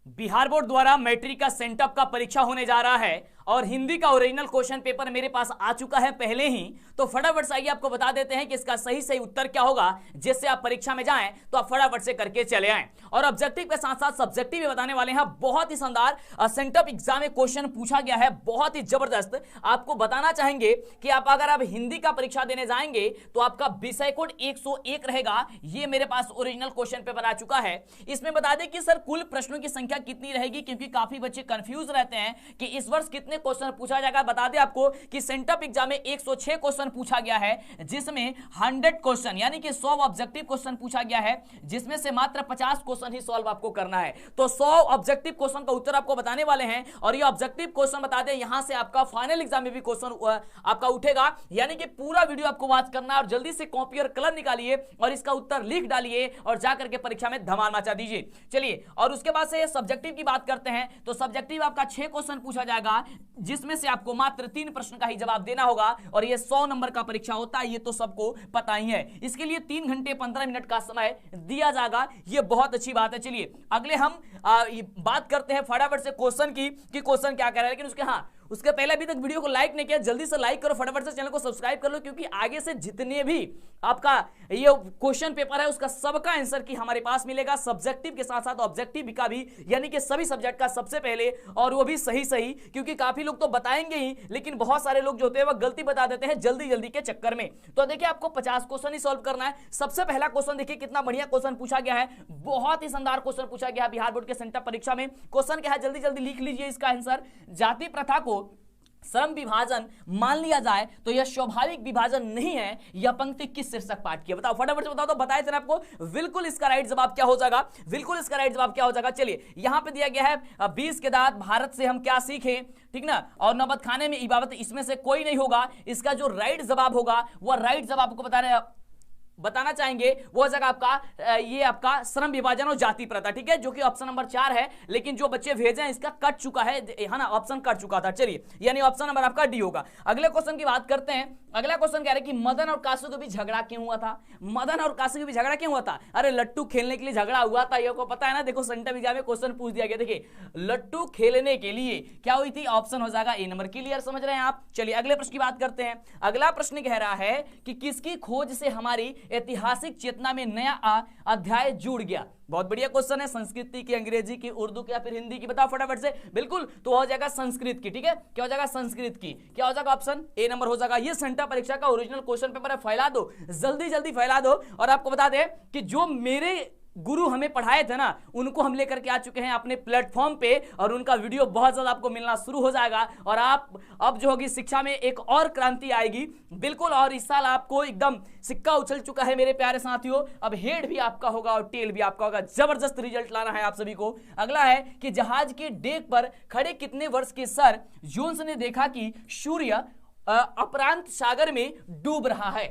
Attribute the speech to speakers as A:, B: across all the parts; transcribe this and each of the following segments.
A: Bihar board द्वारा matric का sent up का परीक्षा होने जा रहा है और हिंदी का ओरिजिनल क्वेश्चन पेपर मेरे पास आ चुका है पहले ही। तो फटाफट से आइए आपको बता देते हैं कि इसका सही उत्तर क्या होगा, जिससे आप परीक्षा में जाएं तो आप फटाफट से करके चले आएं। और ऑब्जेक्टिव के साथ साथ सब्जेक्टिव भी बताने वाले हैं। बहुत ही शानदार सेंटअप एग्जाम में क्वेश्चन पूछा गया है, बहुत ही जबरदस्त। आपको बताना चाहेंगे कि आप अगर आप हिंदी का परीक्षा देने जाएंगे तो आपका विषय कोड 101 रहेगा। ये मेरे पास ओरिजिनल क्वेश्चन पेपर आ चुका है। इसमें बता दें कि सर कुल प्रश्नों की संख्या कितनी रहेगी, क्योंकि काफी बच्चे कंफ्यूज रहते हैं कि इस वर्ष कितने क्वेश्चन पूछा जाएगा। बता दें आपको कि सेंटअप एग्जाम में 106 क्वेश्चन पूछा गया है, जिसमें 100 क्वेश्चन यानी कि 100 ऑब्जेक्टिव क्वेश्चन पूछा गया है, जिसमें से मात्र 50 क्वेश्चन ही सॉल्व आपको करना है। तो 100 ऑब्जेक्टिव क्वेश्चन का उत्तर आपको बताने वाले हैं। और ये ऑब्जेक्टिव क्वेश्चन बता दें, यहां से आपका फाइनल एग्जाम में भी क्वेश्चन आपका उठेगा, यानी कि पूरा वीडियो आपको वॉच करना है और जल्दी से कॉपी और कलम निकालिए और इसका उत्तर लिख डालिए और जाकर के परीक्षा में धमाल मचा दीजिए। चलिए, और उसके बाद से सब्जेक्टिव की बात करते हैं। तो सब्जेक्टिव आपका 6 क्वेश्चन पूछा जाएगा, जिसमें से आपको मात्र 3 प्रश्न का ही जवाब देना होगा और ये 100 नंबर का परीक्षा होता है, ये तो सबको पता ही है। इसके लिए 3 घंटे 15 मिनट का समय दिया जाएगा, ये बहुत अच्छी बात है। चलिए अगले हम बात करते हैं फटाफट से क्वेश्चन की कि क्वेश्चन क्या कह रहा है। लेकिन उसके पहले अभी तक वीडियो को लाइक नहीं किया, जल्दी से लाइक करो, फटाफट से चैनल को सब्सक्राइब कर लो, क्योंकि आगे से जितने भी आपका ये क्वेश्चन पेपर है उसका सबका आंसर की हमारे पास मिलेगा, सब्जेक्टिव के साथ साथ ऑब्जेक्टिव का भी, यानी कि सभी सब्जेक्ट का सबसे पहले, और वो भी सही, क्योंकि काफी लोग तो बताएंगे ही लेकिन बहुत सारे लोग जो होते हैं वो गलती बता देते हैं जल्दी के चक्कर में। तो देखिए आपको 50 क्वेश्चन ही सॉल्व करना है। सबसे पहला क्वेश्चन देखिए कितना बढ़िया क्वेश्चन पूछा गया है, बहुत ही शानदार क्वेश्चन पूछा गया है बिहार बोर्ड के सेंटअप परीक्षा में। क्वेश्चन क्या है जल्दी लिख लीजिए इसका आंसर। जाति प्रथा को श्रम विभाजन मान लिया जाए तो यह स्वाभाविक विभाजन नहीं है। यह पंक्ति किस शीर्षक पाठ की है? बताओ फटाफट से बताओ। तो बताए थे आपको, बिल्कुल इसका राइट जवाब क्या हो जाएगा, बिल्कुल इसका राइट जवाब क्या हो जाएगा। चलिए यहां पे दिया गया है 20 के दांत भारत से हम क्या सीखें, ठीक ना, और नौबत खाने में इबादत, इसमें से कोई नहीं होगा। इसका जो राइट जवाब होगा वह राइट जवाब आपको बताना चाहेंगे वो जगह आपका ये आपका श्रम विभाजन और जाति प्रथा, ठीक है, जो कि ऑप्शन नंबर 4 है। लेकिन जो बच्चे भेजे हैं इसका कट चुका है ना, ऑप्शन कट चुका था। चलिए यानी ऑप्शन नंबर आपका डी होगा। अगले क्वेश्चन की बात करते हैं। अगला क्वेश्चन कह रहे कि मदन और कासू के बीच झगड़ा क्यों हुआ था? मदन और कासू के बीच झगड़ा क्यों हुआ था? अरे लट्टू खेलने के लिए झगड़ा हुआ था, ये को पता है ना। देखो सेंटअप एग्जाम में क्वेश्चन पूछ दिया गया। देखिए लट्टू खेलने के लिए क्या हुई थी, ऑप्शन हो जाएगा ए नंबर। क्लियर समझ रहे हैं आप? चलिए अगले प्रश्न की बात करते हैं। अगला प्रश्न कह रहा है कि किसकी खोज से हमारी ऐतिहासिक चेतना में नया अध्याय जुड़ गया? बहुत बढ़िया क्वेश्चन है। संस्कृति की, अंग्रेजी की, उर्दू की या फिर हिंदी की? बताओ फटाफट से। बिल्कुल, तो हो जाएगा संस्कृत की, ठीक है। क्या हो जाएगा? संस्कृत की। क्या हो जाएगा? ऑप्शन ए नंबर हो जाएगा। ये सेंटअप परीक्षा का ओरिजिनल क्वेश्चन पेपर है, फैला दो, जल्दी फैला दो। और आपको बता दें कि जो मेरे गुरु हमें पढ़ाए थे ना, उनको हम लेकर के आ चुके हैं अपने प्लेटफॉर्म पे, और उनका वीडियो बहुत ज्यादा आपको मिलना शुरू हो जाएगा। और आप अब जो होगी शिक्षा में एक और क्रांति आएगी, बिल्कुल। और इस साल आपको एकदम सिक्का उछल चुका है मेरे प्यारे साथियों। अब हेड भी आपका होगा और टेल भी आपका होगा। जबरदस्त रिजल्ट लाना है आप सभी को। अगला है कि जहाज के डेक पर खड़े कितने वर्ष के सर जोन्स ने देखा कि सूर्य अपरांत सागर में डूब रहा है?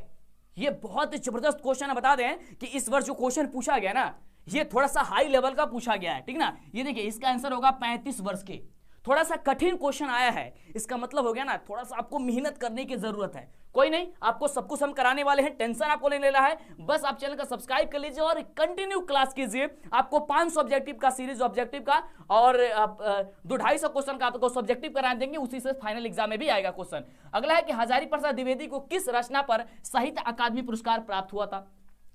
A: ये बहुत जबरदस्त क्वेश्चन है। बता दें कि इस वर्ष जो क्वेश्चन पूछा गया ना, ये थोड़ा सा हाई लेवल का पूछा गया है, ठीक ना। ये देखिए इसका आंसर होगा 35 वर्ष के। थोड़ा सा कठिन क्वेश्चन आया है, इसका मतलब हो गया ना थोड़ा सा आपको मेहनत करने की जरूरत है। कोई नहीं, आपको सब कुछ हम कराने वाले हैं, टेंशन आपको नहीं लेना है। बस आप चैनल का सब्सक्राइब कर लीजिए और कंटिन्यू क्लास कीजिए। आपको 500 ऑब्जेक्टिव का सीरीज ऑब्जेक्टिव का और 250 क्वेश्चन का आपको सब्जेक्टिव करा देंगे, उसी से फाइनल एग्जाम में भी आएगा क्वेश्चन। अगला है कि हजारी प्रसाद द्विवेदी को किस रचना पर साहित्य अकादमी पुरस्कार प्राप्त हुआ था?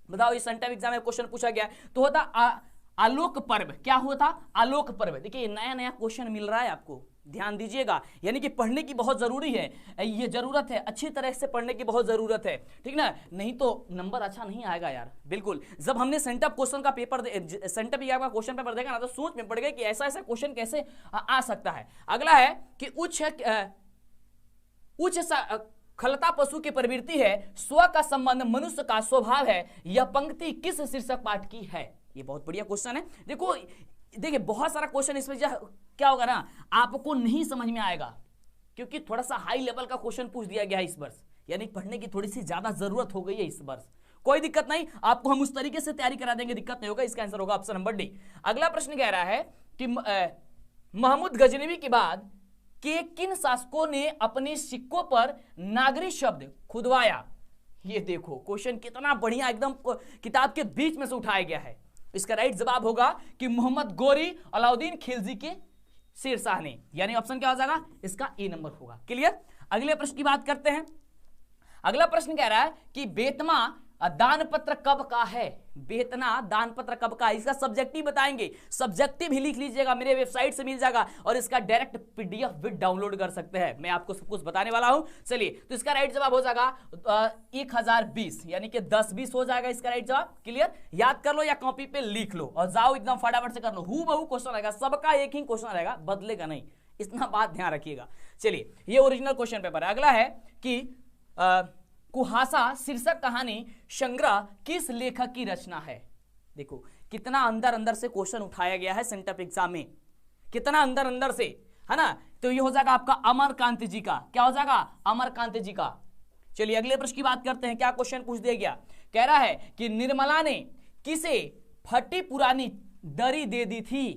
A: बताओ, इस सेंटअप एग्जाम में क्वेश्चन पूछा गया तो होता आलोक पर्व। क्या हुआ था? आलोक पर्व। देखिए नया क्वेश्चन मिल रहा है आपको, ध्यान दीजिएगा। यानी कि पढ़ने की बहुत जरूरी है, ये जरूरत है, अच्छी तरह से पढ़ने की बहुत जरूरत है, ठीक ना, नहीं तो नंबर अच्छा नहीं आएगा यार। बिल्कुल, जब हमने सेंटअप क्वेश्चन का पेपर सेंटअप एग्जाम का क्वेश्चन पेपर देखा ना, तो सोच में पड़ गया कि ऐसा क्वेश्चन कैसे आ सकता है। अगला है कि उच्च खलता पशु की प्रवृत्ति है, स्व का संबंध मनुष्य का स्वभाव है। यह पंक्ति किस शीर्षक पाठ की है? ये बहुत बढ़िया क्वेश्चन है। देखिए बहुत सारा क्वेश्चन इसमें क्या होगा ना, आपको नहीं समझ में आएगा, क्योंकि थोड़ा सा हाई लेवल का क्वेश्चन पूछ दिया गया है इस वर्ष, यानी पढ़ने की थोड़ी सी ज्यादा जरूरत हो गई है इस वर्ष। कोई दिक्कत नहीं, आपको हम उस तरीके से तैयारी करा देंगे, दिक्कत नहीं होगा। इसका आंसर होगा ऑप्शन नंबर डी। अगला प्रश्न कह रहा है कि महमूद गजनवी के बाद के किन शासकों ने अपने सिक्कों पर नागरी शब्द खुदवाया? ये देखो क्वेश्चन कितना बढ़िया एकदम किताब के बीच में से उठाया गया है। इसका राइट जवाब होगा कि मोहम्मद गोरी अलाउद्दीन खिलजी के शेरशाह ने, यानी ऑप्शन क्या हो जाएगा इसका ए नंबर होगा। क्लियर। अगले प्रश्न की बात करते हैं। अगला प्रश्न कह रहा है कि बेतमा दान पत्र कब का है। बेतना दान पत्र कब का है, इसका सब्जेक्टिव बताएंगे, सब्जेक्टिव ही लिख लीजिएगा, मेरे वेबसाइट से मिल जाएगा और इसका डायरेक्ट पीडीएफ भी डाउनलोड कर सकते हैं, मैं आपको सब कुछ बताने वाला हूं। चलिए, तो इसका राइट जवाब हो जाएगा 1020, यानी कि 10-20 हो जाएगा इसका राइट जवाब। क्लियर। याद कर लो या कॉपी पे लिख लो और जाओ एकदम फटाफट से कर लो, हूँ बहु क्वेश्चन आएगा, सबका एक ही क्वेश्चन आएगा, बदलेगा नहीं, इतना बात ध्यान रखिएगा। चलिए, ये ओरिजिनल क्वेश्चन पेपर है। अगला है कि कुहासा शीर्षक कहानी संग्रह किस लेखक की रचना है। देखो कितना अंदर अंदर से क्वेश्चन उठाया गया है सेंटअप एग्जाम में, कितना अंदर अंदर से, है ना। तो ये हो जाएगा आपका अमरकांत जी का, क्या हो जाएगा अमरकांत जी का। चलिए अगले प्रश्न की बात करते हैं। क्या क्वेश्चन पूछ दिया गया, कह रहा है कि निर्मला ने किसे फटी पुरानी दरी दे दी थी।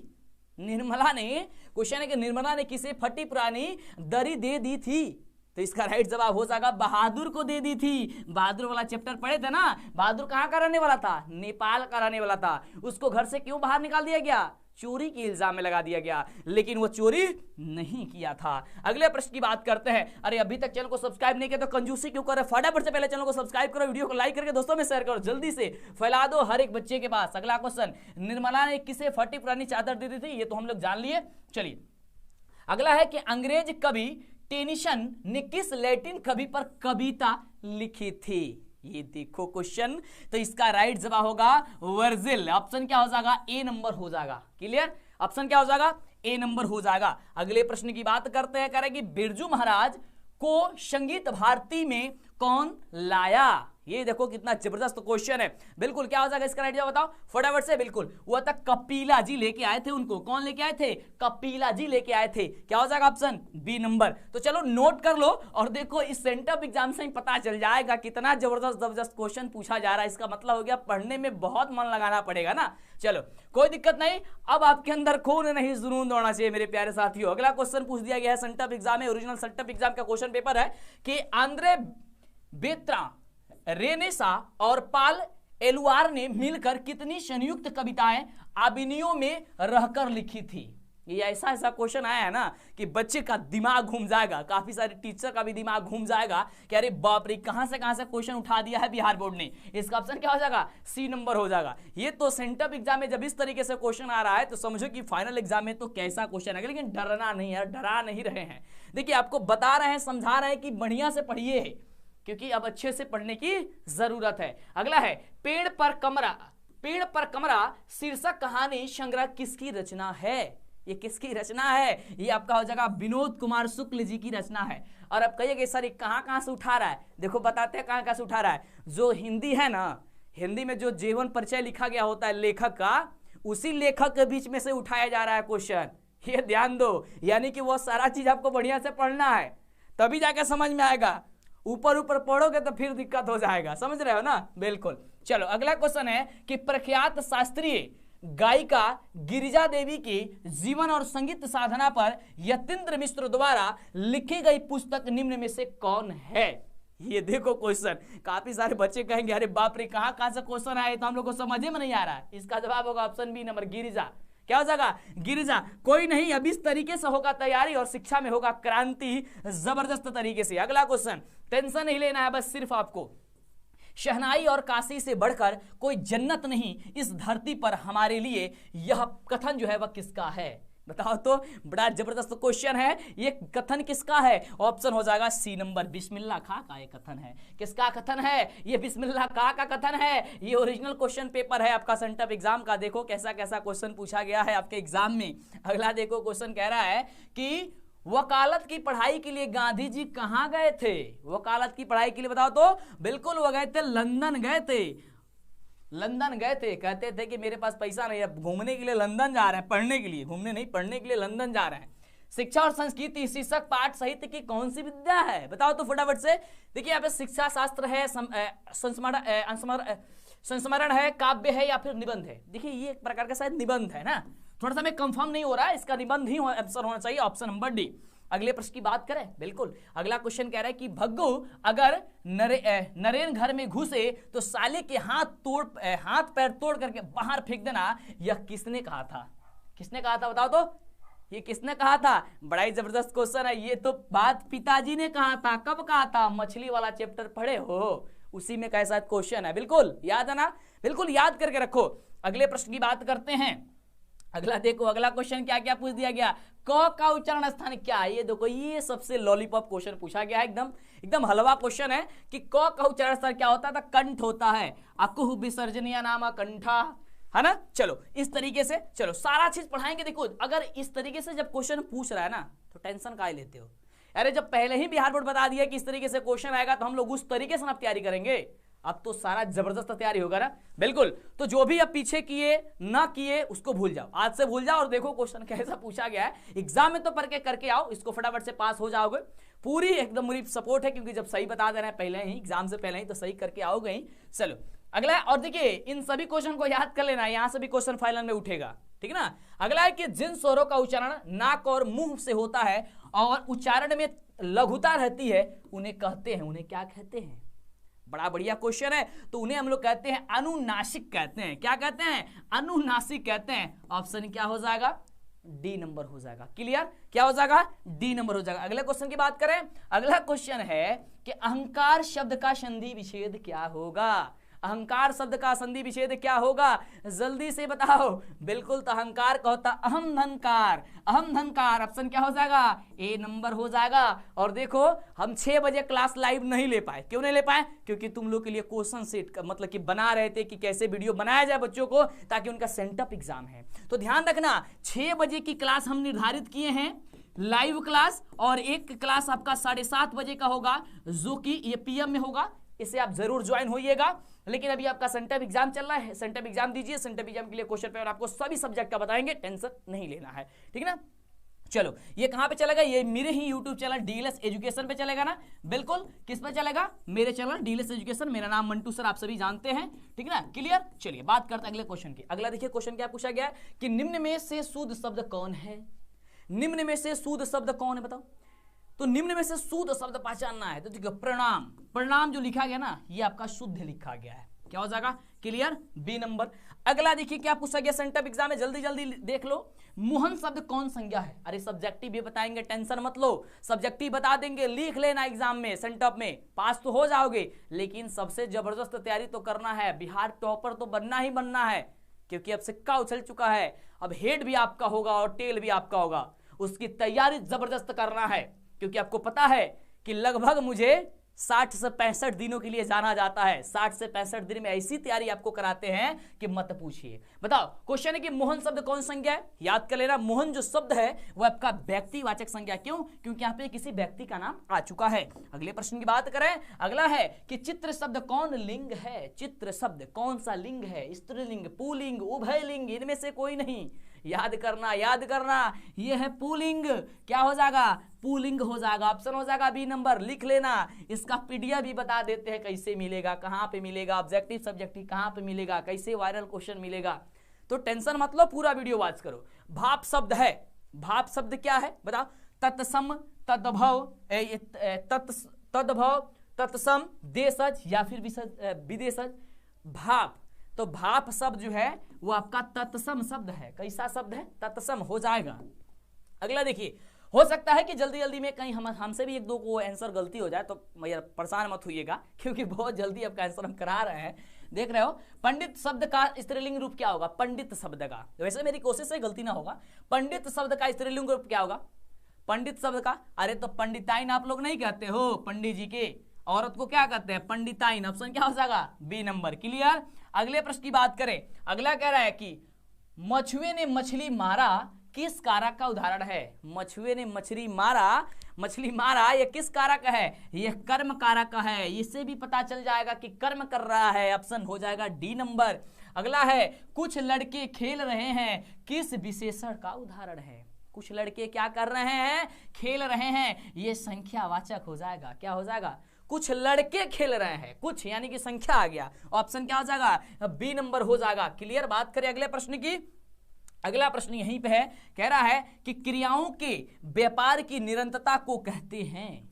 A: निर्मला ने, क्वेश्चन है कि निर्मला ने किसे फटी पुरानी दरी दे दी थी, तो इसका राइट जवाब हो जाएगा बहादुर को दे दी थी। बहादुर वाला चैप्टर पढ़े थे ना, बहादुर कहां का रहने वाला था, नेपाल का रहने वाला था। उसको घर से क्यों बाहर निकाल दिया गया, चोरी के इल्जाम में लगा दिया गया, लेकिन वो चोरी नहीं किया था। अगले प्रश्न की बात करते हैं। अरे अभी तक चैनल को सब्सक्राइब नहीं किया तो कंजूसी क्यों कर रहे, फटाफट से पहले चैनल को सब्सक्राइब करो, वीडियो को लाइक करके दोस्तों में शेयर करो, जल्दी से फैला दो हर एक बच्चे के पास। अगला क्वेश्चन, निर्मला ने किसे फटी पुरानी चादर दे दी थी, ये तो हम लोग जान लिए। चलिए अगला है कि अंग्रेज कवि टेनिसन ने किस लैटिन कवि पर कविता लिखी थी। ये देखो क्वेश्चन, तो इसका राइट जवाब होगा वर्जिल। ऑप्शन क्या हो जाएगा, ए नंबर हो जाएगा। क्लियर, ऑप्शन क्या हो जाएगा, ए नंबर हो जाएगा। अगले प्रश्न की बात करते हैं, कह रहे कि बिरजू महाराज को संगीत भारती में कौन लाया। ये देखो कितना जबरदस्त क्वेश्चन है। बिल्कुल क्या हो जाएगा इसका राइट जवाब बताओ फटाफट से। बिल्कुल वो तक कपिला जी लेके आए थे उनको, कौन लेके आए थे, कपिला जी लेके आए थे। क्या हो जाएगा ऑप्शन बी नंबर। तो चलो नोट कर लो और देखो इस सेंटअप एग्जाम से ही पता चल जाएगा कितना जबरदस्त क्वेश्चन पूछा जा रहा है। इसका मतलब हो गया पढ़ने में बहुत मन लगाना पड़ेगा ना। चलो कोई दिक्कत नहीं, अब आपके अंदर खून नहीं जुनून दौड़ना चाहिए मेरे प्यारे साथियों। अगला क्वेश्चन पूछ दिया गया है सेंटअप एग्जाम में, ओरिजिनल सेंटअप एग्जाम का क्वेश्चन पेपर है कि आंद्रे बेत्रा, रेनेसा और पाल एलुआर ने मिलकर कितनी संयुक्त कविताएं आबिनियों में रहकर लिखी थी। ये ऐसा क्वेश्चन आया है ना कि बच्चे का दिमाग घूम जाएगा, काफी सारे टीचर का भी दिमाग घूम जाएगा कि अरे बाप रे कहां से क्वेश्चन उठा दिया है बिहार बोर्ड ने। इसका ऑप्शन क्या हो जाएगा, सी नंबर हो जाएगा। ये तो सेंटअप एग्जाम में जब इस तरीके से क्वेश्चन आ रहा है तो समझो कि फाइनल एग्जाम में तो कैसा क्वेश्चन है। लेकिन डरना नहीं है, डरा नहीं रहे हैं। देखिए आपको बता रहे हैं, समझा रहे हैं कि बढ़िया से पढ़िए, क्योंकि अब अच्छे से पढ़ने की जरूरत है। अगला है पेड़ पर कमरा शीर्षक कहानी संग्रह किसकी रचना है। ये किसकी रचना है, ये आपका हो जाएगा विनोद कुमार शुक्ल जी की रचना है। और अब कहिएगा सर कहां से उठा रहा है, देखो बताते हैं कहां से उठा रहा है। जो हिंदी है ना, हिंदी में जो जीवन परिचय लिखा गया होता है लेखक का, उसी लेखक के बीच में से उठाया जा रहा है क्वेश्चन। ये ध्यान दो, यानी कि वो सारा चीज आपको बढ़िया से पढ़ना है तभी जाकर समझ में आएगा। ऊपर पढ़ोगे तो फिर दिक्कत हो जाएगा, समझ रहे हो ना। बिल्कुल। चलो अगला क्वेश्चन है कि प्रख्यात शास्त्रीय गायिका गिरिजा देवी की जीवन और संगीत साधना पर यतीन्द्र मिश्र द्वारा लिखी गई पुस्तक निम्न में से कौन है। ये देखो क्वेश्चन, काफी सारे बच्चे कहेंगे अरे बाप रे कहां से क्वेश्चन आए तो हम लोग को समझ में नहीं आ रहा है। इसका जवाब होगा ऑप्शन बी नंबर, गिरिजा। क्या हो जाएगा, गिरिजा। कोई नहीं, अब इस तरीके से होगा तैयारी और शिक्षा में होगा क्रांति जबरदस्त तरीके से। अगला क्वेश्चन, टेंशन नहीं लेना है बस सिर्फ आपको। शहनाई और काशी से बढ़कर कोई जन्नत नहीं इस धरती पर हमारे लिए, यह कथन जो है वह किसका है। बताओ तो, बड़ा जबरदस्त क्वेश्चन है। ये कथन किसका है, ऑप्शन हो जाएगा सी नंबर, बिस्मिल्लाह खां का ये कथन है। किसका कथन है, ये बिस्मिल्लाह खां का कथन है। ये ओरिजिनल क्वेश्चन पेपर है आपका सेंटअप एग्जाम का। देखो कैसा क्वेश्चन पूछा गया है आपके एग्जाम में। अगला देखो क्वेश्चन कह रहा है कि वकालत की पढ़ाई के लिए गांधी जी कहां गए थे। वकालत की पढ़ाई के लिए बताओ तो, बिल्कुल वो गए थे लंदन गए थे। लंदन गए थे, कहते थे कि मेरे पास पैसा नहीं है, घूमने के लिए लंदन जा रहे हैं, पढ़ने के लिए, घूमने नहीं पढ़ने के लिए लंदन जा रहे हैं। शिक्षा और संस्कृति शीर्षक पाठ साहित्य की कौन सी विद्या है, बताओ तो फटाफट से। देखिए यहाँ पे शिक्षा शास्त्र है, संस्मरण है, काव्य है या फिर निबंध है। देखिए ये एक प्रकार का शायद निबंध है ना, थोड़ा सा मैं कंफर्म नहीं हो रहा है, इसका निबंध ही आंसर होना चाहिए, ऑप्शन नंबर डी। अगले प्रश्न की बात करें, बिल्कुल अगला क्वेश्चन कह रहा है कि भग्गू अगर नरेन घर में घुसे तो साले के हाथ पैर तोड़ करके बाहर फेंक देना, यह किसने कहा था? किसने कहा था बताओ तो, ये किसने कहा था? बड़ा ही जबरदस्त क्वेश्चन है ये तो, बात पिताजी ने कहा था। कब कहा था? मछली वाला चैप्टर पढ़े हो, उसी में कैसा क्वेश्चन है, बिल्कुल याद है ना, बिल्कुल याद करके रखो। अगले प्रश्न की बात करते हैं। अगला देखो, अगला क्वेश्चन क्या क्या पूछ दिया गया, क का उच्चारण स्थान क्या है? ये देखो, ये सबसे लॉलीपॉप क्वेश्चन पूछा गया है, एकदम एकदम हलवा क्वेश्चन है कि क का उच्चारण स्थान क्या होता था? कंठ होता है। अकुह विसर्जनीय नाम कंठा, है ना। चलो इस तरीके से, चलो सारा चीज पढ़ाएंगे। देखो अगर इस तरीके से जब क्वेश्चन पूछ रहा है ना तो टेंशन काहे लेते हो? अरे जब पहले ही बिहार बोर्ड बता दिया कि इस तरीके से क्वेश्चन आएगा तो हम लोग उस तरीके से अब तैयारी करेंगे। अब तो सारा जबरदस्त तैयारी होगा ना, बिल्कुल। तो जो भी अब पीछे किए ना किए उसको भूल जाओ, आज से भूल जाओ और देखो क्वेश्चन कैसा पूछा गया है। एग्जाम में तो पढ़ के करके आओ, इसको फटाफट से पास हो जाओगे। पूरी एकदम मेरी सपोर्ट है, क्योंकि जब सही बता दे रहे हैं पहले ही, एग्जाम से पहले ही, तो सही करके आओगे ही। चलो अगला, और देखिए इन सभी क्वेश्चन को याद कर लेना, यहां से भी क्वेश्चन फाइनल में उठेगा, ठीक है ना। अगला है कि जिन स्वरों का उच्चारण नाक और मुंह से होता है और उच्चारण में लघुता रहती है, उन्हें कहते हैं, उन्हें क्या कहते हैं? बड़ा बढ़िया क्वेश्चन है। तो उन्हें हम लोग कहते हैं अनुनासिक कहते हैं। क्या कहते हैं? अनुनासिक कहते हैं। ऑप्शन क्या हो जाएगा? डी नंबर हो जाएगा। क्लियर? क्या हो जाएगा? डी नंबर हो जाएगा। अगले क्वेश्चन की बात करें, अगला क्वेश्चन है कि अहंकार शब्द का संधि विच्छेद क्या होगा? अहंकार शब्द का संधि विच्छेद क्या होगा? जल्दी से बताओ। बिल्कुल, तो अहंकार का होता अहम धनकार, अहम धनकार। ऑप्शन क्या हो जाएगा? ए नंबर हो जाएगा। और देखो हम 6 बजे क्लास लाइव नहीं ले पाए, क्यों नहीं ले पाए? क्योंकि तुम लोग के लिए क्वेश्चन सेट मतलब कि बना रहे थे कि कैसे वीडियो बनाया जाए बच्चों को, ताकि उनका सेंटअप एग्जाम है। तो ध्यान रखना, 6 बजे की क्लास हम निर्धारित किए हैं लाइव क्लास, और एक क्लास आपका 7:30 बजे का होगा, जो कि ये पीएम में होगा। इसे आप जरूर ज्वाइन होइएगा। लेकिन अभी आपका सेंटअप एग्जाम चल रहा है, सेंटअप एग्जाम दीजिए। सेंटअप एग्जाम के लिए क्वेश्चन पेपर आपको सभी सब्जेक्ट का बताएंगे, टेंशन नहीं लेना है, ठीक है ना। चलो ये कहां पे चलेगा? ये मेरे ही यूट्यूब चैनल डीएलएस एजुकेशन पे चलेगा ना। बिल्कुल, किस पे चलेगा? मेरे चैनल डीएलएस एजुकेशन। मेरा नाम मंटू सर, आप सभी जानते हैं, ठीक है ना। क्लियर? चलिए बात करते हैं अगले क्वेश्चन की। अगला देखिए क्वेश्चन क्या पूछा गया है कि निम्न में से शुद्ध शब्द कौन है? निम्न में से शुद्ध शब्द कौन है बताओ। तो निम्न में से शुद्ध शब्द पहचानना है। तो देखिए प्रणाम, प्रणाम जो लिखा गया ना, ये आपका शुद्ध लिखा गया है। क्या हो जाएगा? क्लियर? B number. अगला देखिए क्या पूछा गया सेंटअप एग्जाम में, जल्दी जल्दी देख लो। मोहन शब्द कौन संज्ञा है? अरे सब्जेक्टिव भी बताएंगे, टेंशन मत लो, सब्जेक्टिव बता देंगे, लिख लेना एग्जाम में, सेंटअप में पास तो हो जाओगे। लेकिन सबसे जबरदस्त तैयारी तो करना है, बिहार टॉपर तो बनना ही बनना है, क्योंकि अब सिक्का उछल चुका है। अब हेड भी आपका होगा और टेल भी आपका होगा, उसकी तैयारी जबरदस्त करना है। क्योंकि आपको पता है कि लगभग मुझे 60 से 65 दिनों के लिए जाना जाता है। 60 से 65 दिन में ऐसी तैयारी आपको कराते हैं कि मत पूछिए। बताओ क्वेश्चन है कि मोहन शब्द कौन संज्ञा है? याद कर लेना, मोहन जो शब्द है वो आपका व्यक्तिवाचक संज्ञा। क्यों? क्योंकि यहाँ पे किसी व्यक्ति का नाम आ चुका है। अगले प्रश्न की बात करें, अगला है कि चित्र शब्द कौन लिंग है? चित्र शब्द कौन सा लिंग है? स्त्रीलिंग, पुल्लिंग, उभयलिंग, इनमें से कोई नहीं। याद करना, याद करना, ये है पुल्लिंग। क्या हो जाएगा? पुल्लिंग हो जाएगा। ऑप्शन हो जाएगा बी नंबर, लिख लेना। इसका पीडीएफ भी बता देते हैं कैसे मिलेगा, कहां पे मिलेगा, ऑब्जेक्टिव सब्जेक्टिव कहां पे मिलेगा, कैसे वायरल क्वेश्चन मिलेगा। तो टेंशन मत लो, पूरा वीडियो वॉच करो। भाप शब्द है, भाप शब्द क्या है बताओ? तत्सम, तद्भव, तद्भव, तत्सम, देशज या फिर विदेशज। भाप, तो भाप शब्द जो है वो आपका तत्सम शब्द है। कैसा शब्द है? तत्सम हो जाएगा। अगला देखिए, हो सकता है कि जल्दी जल्दी में कहीं हमसे भी एक दो को आंसर गलती हो जाए, तो भैया परेशान मत होइएगा, क्योंकि बहुत जल्दी आपका आंसर हम करा रहे हैं। देख रहे हो, पंडित शब्द का स्त्रीलिंग रूप क्या होगा? पंडित शब्द का, वैसे मेरी कोशिश है गलती ना होगा। पंडित शब्द का स्त्रीलिंग रूप क्या होगा? पंडित शब्द का, अरे तो पंडिताइन आप लोग नहीं कहते हो? पंडित जी के औरत को क्या कहते हैं? पंडिताइन। ऑप्शन क्या हो जाएगा? B number. क्लियर? अगले प्रश्न की बात करें, अगला कह रहा है कि मछुए ने मछली मारा किस कारक का उदाहरण है? मछुए ने मछली मारा, यह किस कारक का है? यह कर्म कारक का है। इससे भी पता चल जाएगा कि कर्म कर रहा है। ऑप्शन हो जाएगा डी नंबर। अगला है कुछ लड़के खेल रहे हैं, किस विशेषण का उदाहरण है? कुछ लड़के क्या कर रहे हैं? खेल रहे हैं। यह संख्यावाचक हो जाएगा। क्या हो जाएगा? कुछ लड़के खेल रहे हैं, कुछ यानी कि संख्या आ गया। ऑप्शन क्या हो जाएगा? बी नंबर हो जाएगा। क्लियर? बात करें अगले प्रश्न की। अगला प्रश्न यहीं पे है, कह रहा है कि क्रियाओं के व्यापार की निरंतरता को कहते हैं।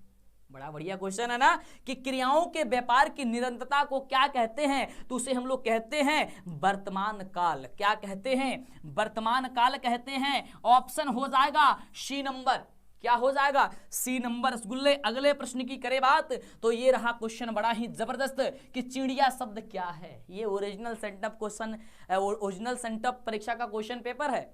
A: बड़ा बढ़िया क्वेश्चन है ना, कि क्रियाओं के व्यापार की निरंतरता को क्या कहते हैं? तो उसे हम लोग कहते हैं वर्तमान काल। क्या कहते हैं? वर्तमान काल कहते हैं। ऑप्शन हो जाएगा सी नंबर। क्या हो जाएगा? सी नंबर रसगुल्ले। अगले प्रश्न की करें बात तो ये रहा क्वेश्चन बड़ा ही जबरदस्त कि चिड़िया शब्द क्या है। ये original sent up question, original sent up परीक्षा का क्वेश्चन पेपर है।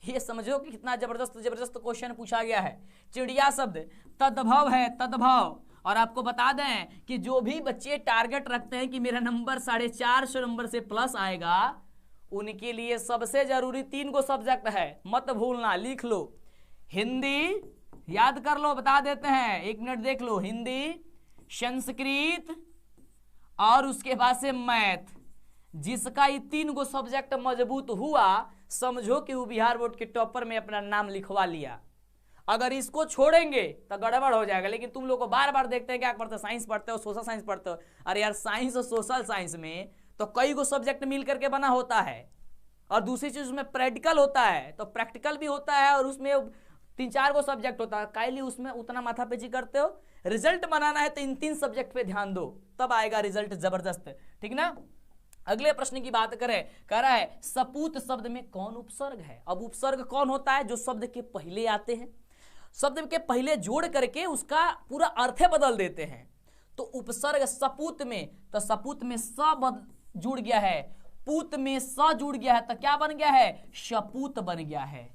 A: ये समझो कि कितना जबरदस्त जबरदस्त क्वेश्चन पूछा गया है। चिड़िया शब्द तद्भव है, तद्भव। और आपको बता दें कि जो भी बच्चे टारगेट रखते हैं कि मेरा नंबर 450 नंबर से प्लस आएगा, उनके लिए सबसे जरूरी 3 गो सब्जेक्ट है, मत भूलना, लिख लो। हिंदी याद कर लो, बता देते हैं, 1 मिनट देख लो। हिंदी, संस्कृत और उसके बाद से मैथ। जिसका ये 3 गो सब्जेक्ट मजबूत हुआ, समझो कि वो बिहार बोर्ड के टॉपर में अपना नाम लिखवा लिया। अगर इसको छोड़ेंगे तो गड़बड़ हो जाएगा। लेकिन तुम लोग को बार बार देखते हैं क्या पढ़ते हो, साइंस पढ़ते हो, सोशल साइंस पढ़ते हो। अरे यार, साइंस और सोशल साइंस में तो कई गो सब्जेक्ट मिल करके बना होता है, और दूसरी चीज उसमें प्रैक्टिकल होता है, तो प्रैक्टिकल भी होता है और उसमें 3-4 गो सब्जेक्ट होता है। काइली उसमें उतना माथापेची करते हो। रिजल्ट बनाना है तो इन 3 सब्जेक्ट पे ध्यान दो, तब आएगा रिजल्ट जबरदस्त। ठीक ना। अगले प्रश्न की बात करें, कह रहा है सपूत शब्द में कौन उपसर्ग है? अब उपसर्ग कौन होता है? जो शब्द के पहले आते हैं, शब्द के पहले जोड़ करके उसका पूरा अर्थ बदल देते हैं। तो उपसर्ग सपूत में, तो सपूत में स जुड़ गया है, पूत में स जुड़ गया है, तो क्या बन गया है? शपूत बन गया है।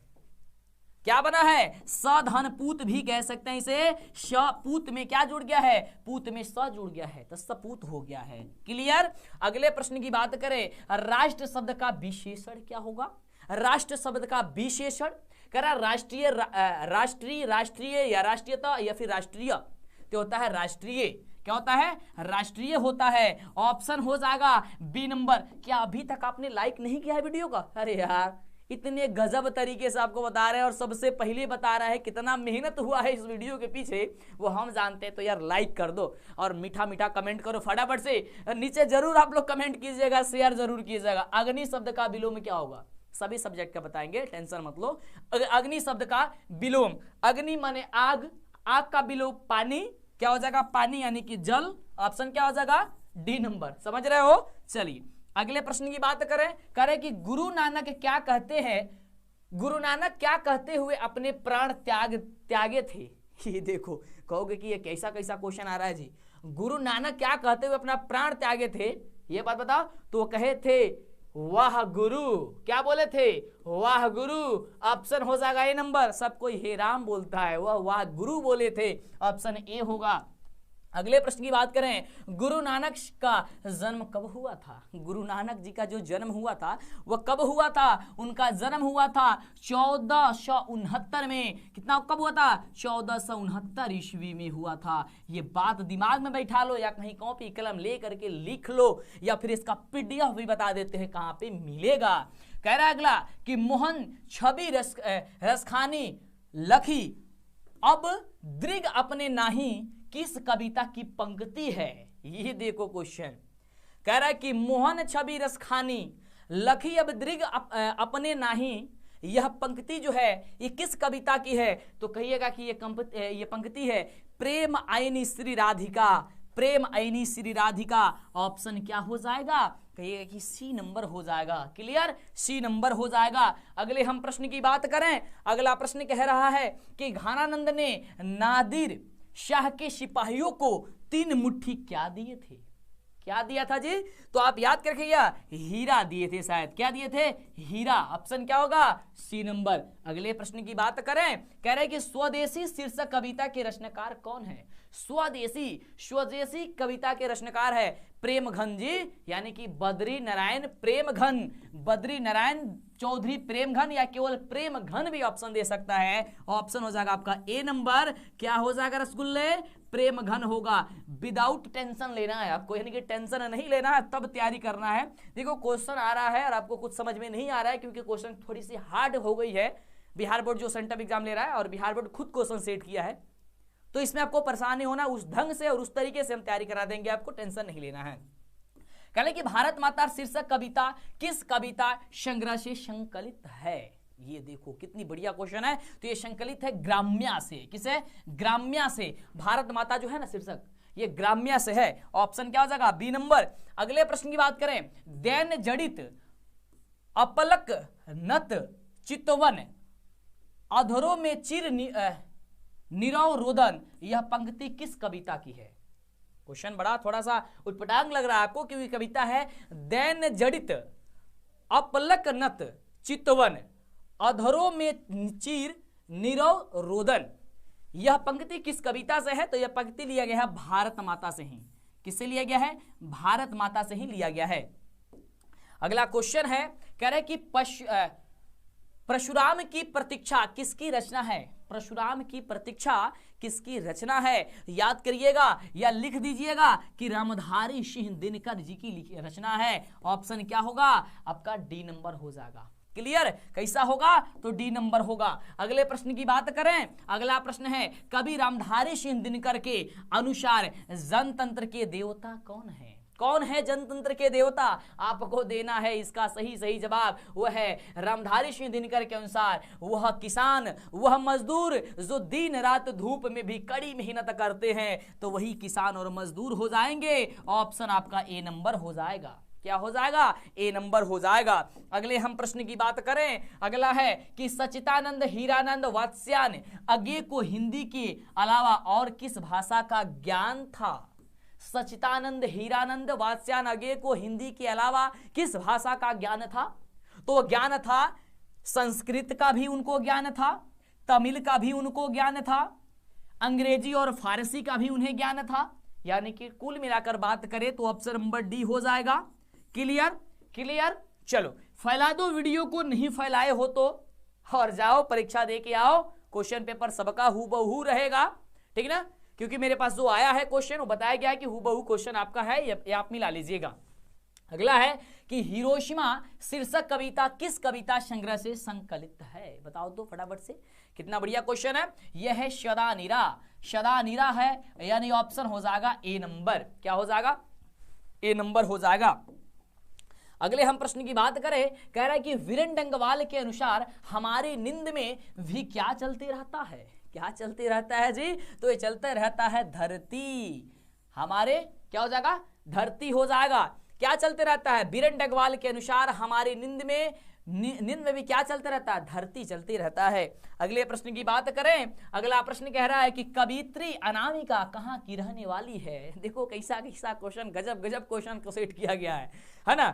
A: क्या बना है? सधन पूत भी कह सकते हैं इसे। शपूत में क्या जुड़ गया है? पूत में स जुड़ गया है, तो सपूत हो गया है। क्लियर। अगले प्रश्न की बात करें, राष्ट्र शब्द का विशेषण क्या होगा? राष्ट्र शब्द का विशेषण कह रहा राष्ट्रीय, राष्ट्रीय, राष्ट्रीय या राष्ट्रीयता या फिर राष्ट्रीय, तो होता है राष्ट्रीय। क्या होता है? राष्ट्रीय होता है। ऑप्शन हो जाएगा बी नंबर। क्या अभी तक आपने लाइक नहीं किया है वीडियो का? अरे यार, इतने गजब तरीके से आपको बता रहे हैं और सबसे पहले बता रहा है कितना मेहनत हुआ है इस वीडियो के पीछे, वो हम जानते हैं। तो यार लाइक कर दो और मीठा मीठा कमेंट करो फटाफट से। नीचे जरूर आप लोग कमेंट कीजिएगा, शेयर जरूर कीजिएगा। अग्नि शब्द का विलोम क्या होगा? सभी सब्जेक्ट का बताएंगे, टेंशन मत लो। अग्नि शब्द का विलोम, अग्नि माने आग, आग का विलोम पानी, क्या हो जाएगा? पानी यानी कि जल। ऑप्शन क्या हो जाएगा? D number. समझ रहे हो? चलिए अगले प्रश्न की बात करें कि गुरु नानक क्या कहते हैं? गुरु नानक क्या कहते हुए अपने प्राण त्यागे थे? ये देखो, कहोगे कि ये कैसा कैसा क्वेश्चन आ रहा है जी। गुरु नानक क्या कहते हुए अपना प्राण त्यागे थे, ये बात बताओ। तो कहे थे वाह गुरु। क्या बोले थे? वाह गुरु। ऑप्शन हो जाएगा ए नंबर। सब कोई हे राम बोलता है, वह वाह गुरु बोले थे। ऑप्शन ए होगा। अगले प्रश्न की बात करें, गुरु नानक का जन्म कब हुआ था? गुरु नानक जी का जो जन्म हुआ था वह कब हुआ था? उनका जन्म हुआ था 1469 में। कितना कब हुआ था? 1469 ईस्वी में हुआ था। ये बात दिमाग में बैठा लो या कहीं कॉपी कलम ले करके लिख लो, या फिर इसका पीडीएफ भी बता देते हैं कहां पे मिलेगा। कह रहा है अगला कि मोहन छवि रसखानी लखी अब दृग अपने नाही किस कविता की पंक्ति है? ये देखो क्वेश्चन कह रहा है कि मोहन छवि रसखानी लखी अब दृग अपने नाही, यह पंक्ति जो है ये किस कविता की है? तो कहिएगा कि ये पंक्ति है प्रेम आईनी श्री राधिका। प्रेम आईनी श्री राधिका। ऑप्शन क्या हो जाएगा? कहिएगा कि सी नंबर हो जाएगा। क्लियर, सी नंबर हो जाएगा। अगले हम प्रश्न की बात करें, अगला प्रश्न कह रहा है कि घानानंद ने नादिर शाह के सिपाहियों को 3 मुट्ठी क्या दिए थे? क्या दिया था जी? तो आप याद करके हीरा दिए थे शायद। क्या दिए थे? हीरा। ऑप्शन क्या होगा? C number. अगले प्रश्न की बात करें, कह रहे हैं कि स्वदेशी शीर्षक कविता के रचनाकार कौन है? स्वदेशी कविता के रचनाकार है प्रेमघन जी, यानी कि बद्री नारायण प्रेमघन। बद्री नारायण चौधरी प्रेमघन या केवल प्रेमघन भी ऑप्शन दे सकता है। ऑप्शन हो जाएगा आपका ए नंबर। क्या हो जाएगा रसगुल्ले? प्रेमघन होगा। विदाउट टेंशन लेना है आपको, यानी कि टेंशन नहीं लेना है, तब तैयारी करना है। देखो क्वेश्चन आ रहा है और आपको कुछ समझ में नहीं आ रहा है क्योंकि क्वेश्चन थोड़ी सी हार्ड हो गई है। बिहार बोर्ड जो सेंटर एग्जाम ले रहा है और बिहार बोर्ड खुद क्वेश्चन सेट किया है, तो इसमें आपको परेशान नहीं होना। उस ढंग से और उस तरीके से हम तैयारी करा देंगे, आपको टेंशन नहीं लेना है। कह कि भारत माता शीर्षक कविता किस कविता संग्रह से संकलित है। ये देखो कितनी बढ़िया क्वेश्चन है। तो ये संकलित है ग्राम्या से। किसे? ग्राम्या से। भारत माता जो है ना शीर्षक, ये ग्राम्या से है। ऑप्शन क्या हो जाएगा? B number. अगले प्रश्न की बात करें, दैन जड़ित अपलक नत चितवन अधरों में चिर निरव रोदन, यह पंक्ति किस कविता की है? क्वेश्चन बड़ा थोड़ा सा उटपटांग लग रहा है आपको, क्योंकि कविता है दैन जड़ित अपलक नत चितवन अधरों में चिर निरव रोदन, यह पंक्ति किस कविता से है? तो यह पंक्ति लिया गया है भारत माता से ही। किससे लिया गया है? भारत माता से ही लिया गया है। अगला क्वेश्चन है, कह रहे कि परशुराम की प्रतीक्षा किसकी रचना है? परशुराम की प्रतीक्षा किसकी रचना है? याद करिएगा या लिख दीजिएगा कि रामधारी सिंह दिनकर जी की रचना है। ऑप्शन क्या होगा? आपका डी नंबर हो जाएगा। क्लियर? कैसा होगा? तो डी नंबर होगा। अगले प्रश्न की बात करें, अगला प्रश्न है, कवि रामधारी सिंह दिनकर के अनुसार जनतंत्र के देवता कौन है? कौन है जनतंत्र के देवता? आपको देना है इसका सही जवाब। वह है रामधारी सिंह दिनकर के अनुसार वह किसान, वह मजदूर जो दिन रात धूप में भी कड़ी मेहनत करते हैं, तो वही किसान और मजदूर हो जाएंगे। ऑप्शन आपका ए नंबर हो जाएगा। क्या हो जाएगा? ए नंबर हो जाएगा। अगले हम प्रश्न की बात करें, अगला है कि सच्चिदानंद हीरानंद वात्स्यायन अज्ञे को हिंदी के अलावा और किस भाषा का ज्ञान था? सच्चिदानंद हीरानंद वात्स्यायन अज्ञे को हिंदी के अलावा किस भाषा का ज्ञान था? तो ज्ञान था संस्कृत का भी उनको ज्ञान था, तमिल का भी उनको ज्ञान था, अंग्रेजी और फारसी का भी उन्हें ज्ञान था। यानी कि कुल मिलाकर बात करें तो ऑप्शन नंबर डी हो जाएगा। क्लियर? चलो फैला दो वीडियो को, नहीं फैलाए हो तो, और जाओ परीक्षा दे के आओ। क्वेश्चन पेपर सबका हूबहू रहेगा, ठीक ना? क्योंकि मेरे पास जो आया है क्वेश्चन वो बताया गया है कि हूबहू क्वेश्चन आपका है, ये आप मिला लीजिएगा। अगला है कि हिरोशिमा शीर्षक कविता किस कविता संग्रह से संकलित है? बताओ तो फटाफट से। कितना बढ़िया क्वेश्चन है। यह है सदा नीरा है, यानी ऑप्शन हो जाएगा ए नंबर। क्या हो जाएगा? ए नंबर हो जाएगा। अगले हम प्रश्न की बात करें, कह रहा है कि वीरेन डंगवाल के अनुसार हमारी नींद में भी क्या चलते रहता है? क्या चलते रहता है जी? तो ये चलते रहता है धरती। हमारे क्या हो जाएगा? धरती हो जाएगा। क्या चलते रहता है? वीरेन डंगवाल के अनुसार हमारी नींद में भी क्या चलते रहता है? धरती चलती रहता है। अगले प्रश्न की बात करें, अगला प्रश्न कह रहा है कि कवित्री अनामिका कहाँ की रहने वाली है? देखो कैसा क्वेश्चन, गजब क्वेश्चन को सेट किया गया है ना?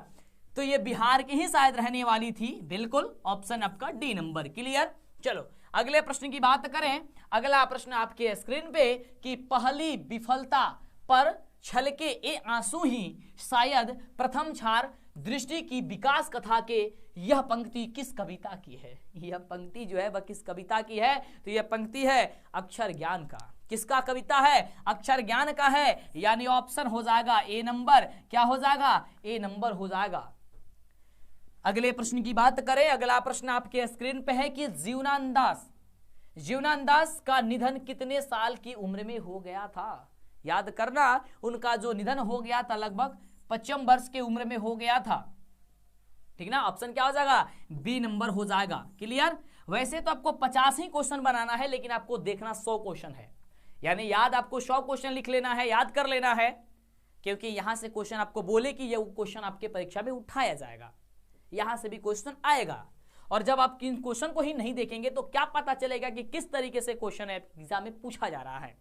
A: तो ये बिहार की ही शायद रहने वाली थी। बिल्कुल, ऑप्शन आपका डी नंबर। क्लियर? चलो अगले प्रश्न की बात करें, अगला प्रश्न आपके स्क्रीन पे कि पहली विफलता पर छलके ए आंसू ही शायद प्रथम क्षार दृष्टि की विकास कथा के, यह पंक्ति किस कविता की है? यह पंक्ति जो है वह किस कविता की है? तो यह पंक्ति है अक्षर ज्ञान का। किसका कविता है? अक्षर ज्ञान का है, यानी ऑप्शन हो जाएगा ए नंबर। क्या हो जाएगा? ए नंबर हो जाएगा। अगले प्रश्न की बात करें, अगला प्रश्न आपके स्क्रीन पे है कि जीवनानंद दास का निधन कितने साल की उम्र में हो गया था? याद करना, उनका जो निधन हो गया था लगभग 55 वर्ष के उम्र में हो गया था, ठीक ना? ऑप्शन क्या हो जाएगा? बी नंबर हो जाएगा। क्लियर? वैसे तो आपको 50 ही क्वेश्चन बनाना है, लेकिन आपको देखना 100 क्वेश्चन है, यानी याद आपको 100 क्वेश्चन लिख लेना है, याद कर लेना है, क्योंकि यहां से क्वेश्चन आपको बोले कि ये क्वेश्चन आपके परीक्षा में उठाया जाएगा, यहां से भी क्वेश्चन आएगा। और जब आप इन क्वेश्चन को ही नहीं देखेंगे तो क्या पता चलेगा कि किस तरीके से क्वेश्चन एग्जाम में पूछा जा रहा है।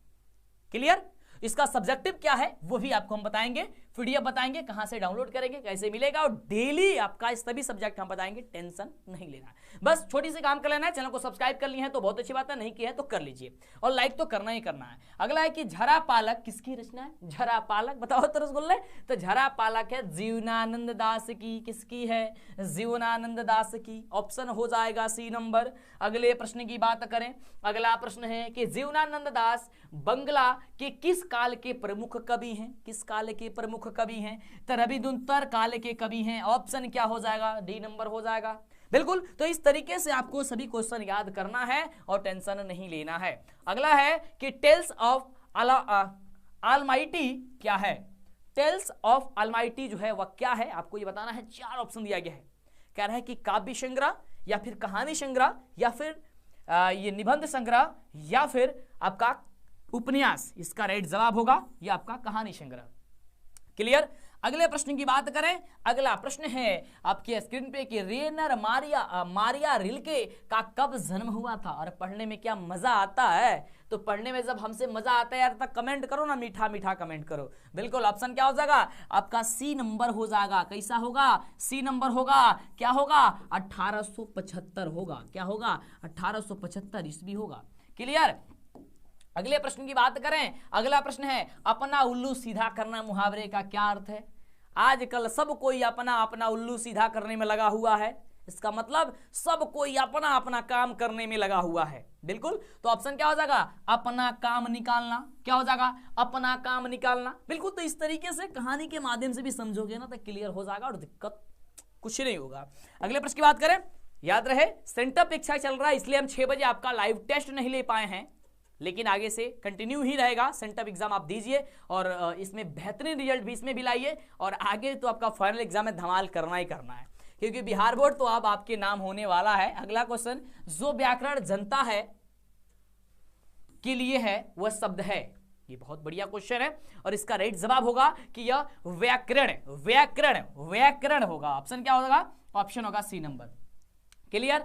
A: क्लियर? इसका सब्जेक्टिव क्या है वो भी आपको हम बताएंगे, पीडीएफ बताएंगे, कहां से डाउनलोड करेंगे, कैसे मिलेगा, और डेली आपका इस सभी सब्जेक्ट हम बताएंगे। टेंशन नहीं लेना, बस छोटी सी काम कर लेना है। चैनल को सब्सक्राइब कर लिया है तो बहुत अच्छी बात है, नहीं किया है तो कर लीजिए, और लाइक तो करना ही करना है। अगला है कि झरा पालक किसकी रचना है? झरा पालक बताओ तो रसगुल्ले। तो झरा पालक है जीवनानंद दास की। किसकी है? जीवनानंद दास की। ऑप्शन हो जाएगा सी नंबर। अगले प्रश्न की बात करें, अगला प्रश्न है कि जीवनानंद दास बंगला के किस काल के प्रमुख कवि हैं? किस काल के प्रमुख कवि हैं? तो रविंद्र काल के कवि हैं। ऑप्शन क्या हो जाएगा? डी नंबर हो जाएगा। बिल्कुल, तो इस तरीके से आपको सभी क्वेश्चन याद करना है और टेंशन नहीं लेना है। अगला है कि टेल्स ऑफ ऑलमाइटी क्या है? टेल्स ऑफ अलमाइटी जो है वह क्या है, आपको ये बताना है। 4 ऑप्शन दिया गया है। कह रहा है कि काव्य संग्रह, या फिर कहानी संग्रह, या फिर ये निबंध संग्रह, या फिर आपका उपन्यास। इसका राइट जवाब होगा ये आपका कहानी संग्रह। क्लियर। अगले प्रश्न की बात करें। अगला प्रश्न है आपके स्क्रीन पे कि रेनर मारिया रिल्के का कब जन्म हुआ था। और पढ़ने में क्या मजा आता है, तो पढ़ने में जब हमसे मजा आता है यार तब कमेंट करो ना, मीठा मीठा कमेंट करो। बिल्कुल ऑप्शन क्या हो जाएगा आपका, सी नंबर हो जाएगा। कैसा होगा, सी नंबर होगा। क्या होगा, 1875 होगा। क्या होगा, 1875 ईस्वी होगा। क्लियर। अगले प्रश्न की बात करें। अगला प्रश्न है अपना उल्लू सीधा करना मुहावरे का क्या अर्थ है। आजकल सब कोई अपना अपना उल्लू सीधा करने में लगा हुआ है। इसका मतलब सब कोई अपना अपना काम करने में लगा हुआ है। बिल्कुल। तो ऑप्शन क्या हो जाएगा, अपना काम निकालना। क्या हो जाएगा, अपना काम निकालना। बिल्कुल। तो इस तरीके से कहानी के माध्यम से भी समझोगे ना तो क्लियर हो जाएगा और दिक्कत कुछ नहीं होगा। अगले प्रश्न की बात करें। याद रहे सेंटर परीक्षा चल रहा है, इसलिए हम 6 बजे आपका लाइव टेस्ट नहीं ले पाए हैं, लेकिन आगे से कंटिन्यू ही रहेगा। सेंटअप एग्जाम आप दीजिए और इसमें बेहतरीन रिजल्ट भी इसमें भी लाइए, और आगे तो आपका फाइनल एग्जाम में धमाल करना ही करना है, क्योंकि बिहार बोर्ड तो अब आपके नाम होने वाला है। अगला क्वेश्चन, जो व्याकरण जनता है के लिए है वह शब्द है। ये बहुत बढ़िया क्वेश्चन है और इसका राइट जवाब होगा कि यह व्याकरण व्याकरण व्याकरण होगा। ऑप्शन क्या होगा, ऑप्शन होगा सी नंबर। क्लियर।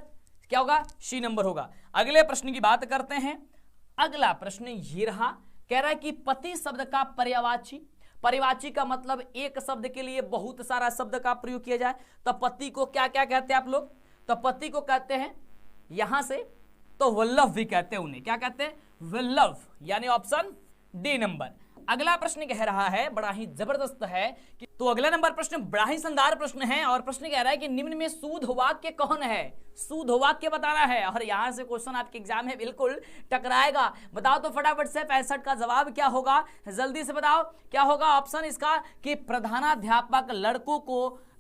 A: क्या होगा, सी नंबर होगा। अगले प्रश्न की बात करते हैं। अगला प्रश्न ये रहा, कह रहा है कि पति शब्द का पर्यायवाची। पर्यायवाची का मतलब एक शब्द के लिए बहुत सारा शब्द का प्रयोग किया जाए। तो पति को क्या क्या कहते हैं आप लोग, तो पति को कहते हैं यहां से तो वल्लभ भी कहते हैं उन्हें। क्या कहते हैं, वल्लभ, यानी ऑप्शन डी नंबर। अगला प्रश्न कह रहा है बड़ा ही जबरदस्त है कि, तो अगला नंबर प्रश्न बड़ा ही शानदार प्रश्न है और प्रश्न कह रहा है कि निम्न में शुद्ध वाक्य कौन है। शुद्ध वाक्य बताना है और यहां से क्वेश्चन आपके एग्जाम में बिल्कुल टकराएगा। बताओ तो फटाफट से 65 का जवाब क्या होगा, जल्दी से बताओ क्या होगा ऑप्शन इसका, कि प्रधानाध्यापक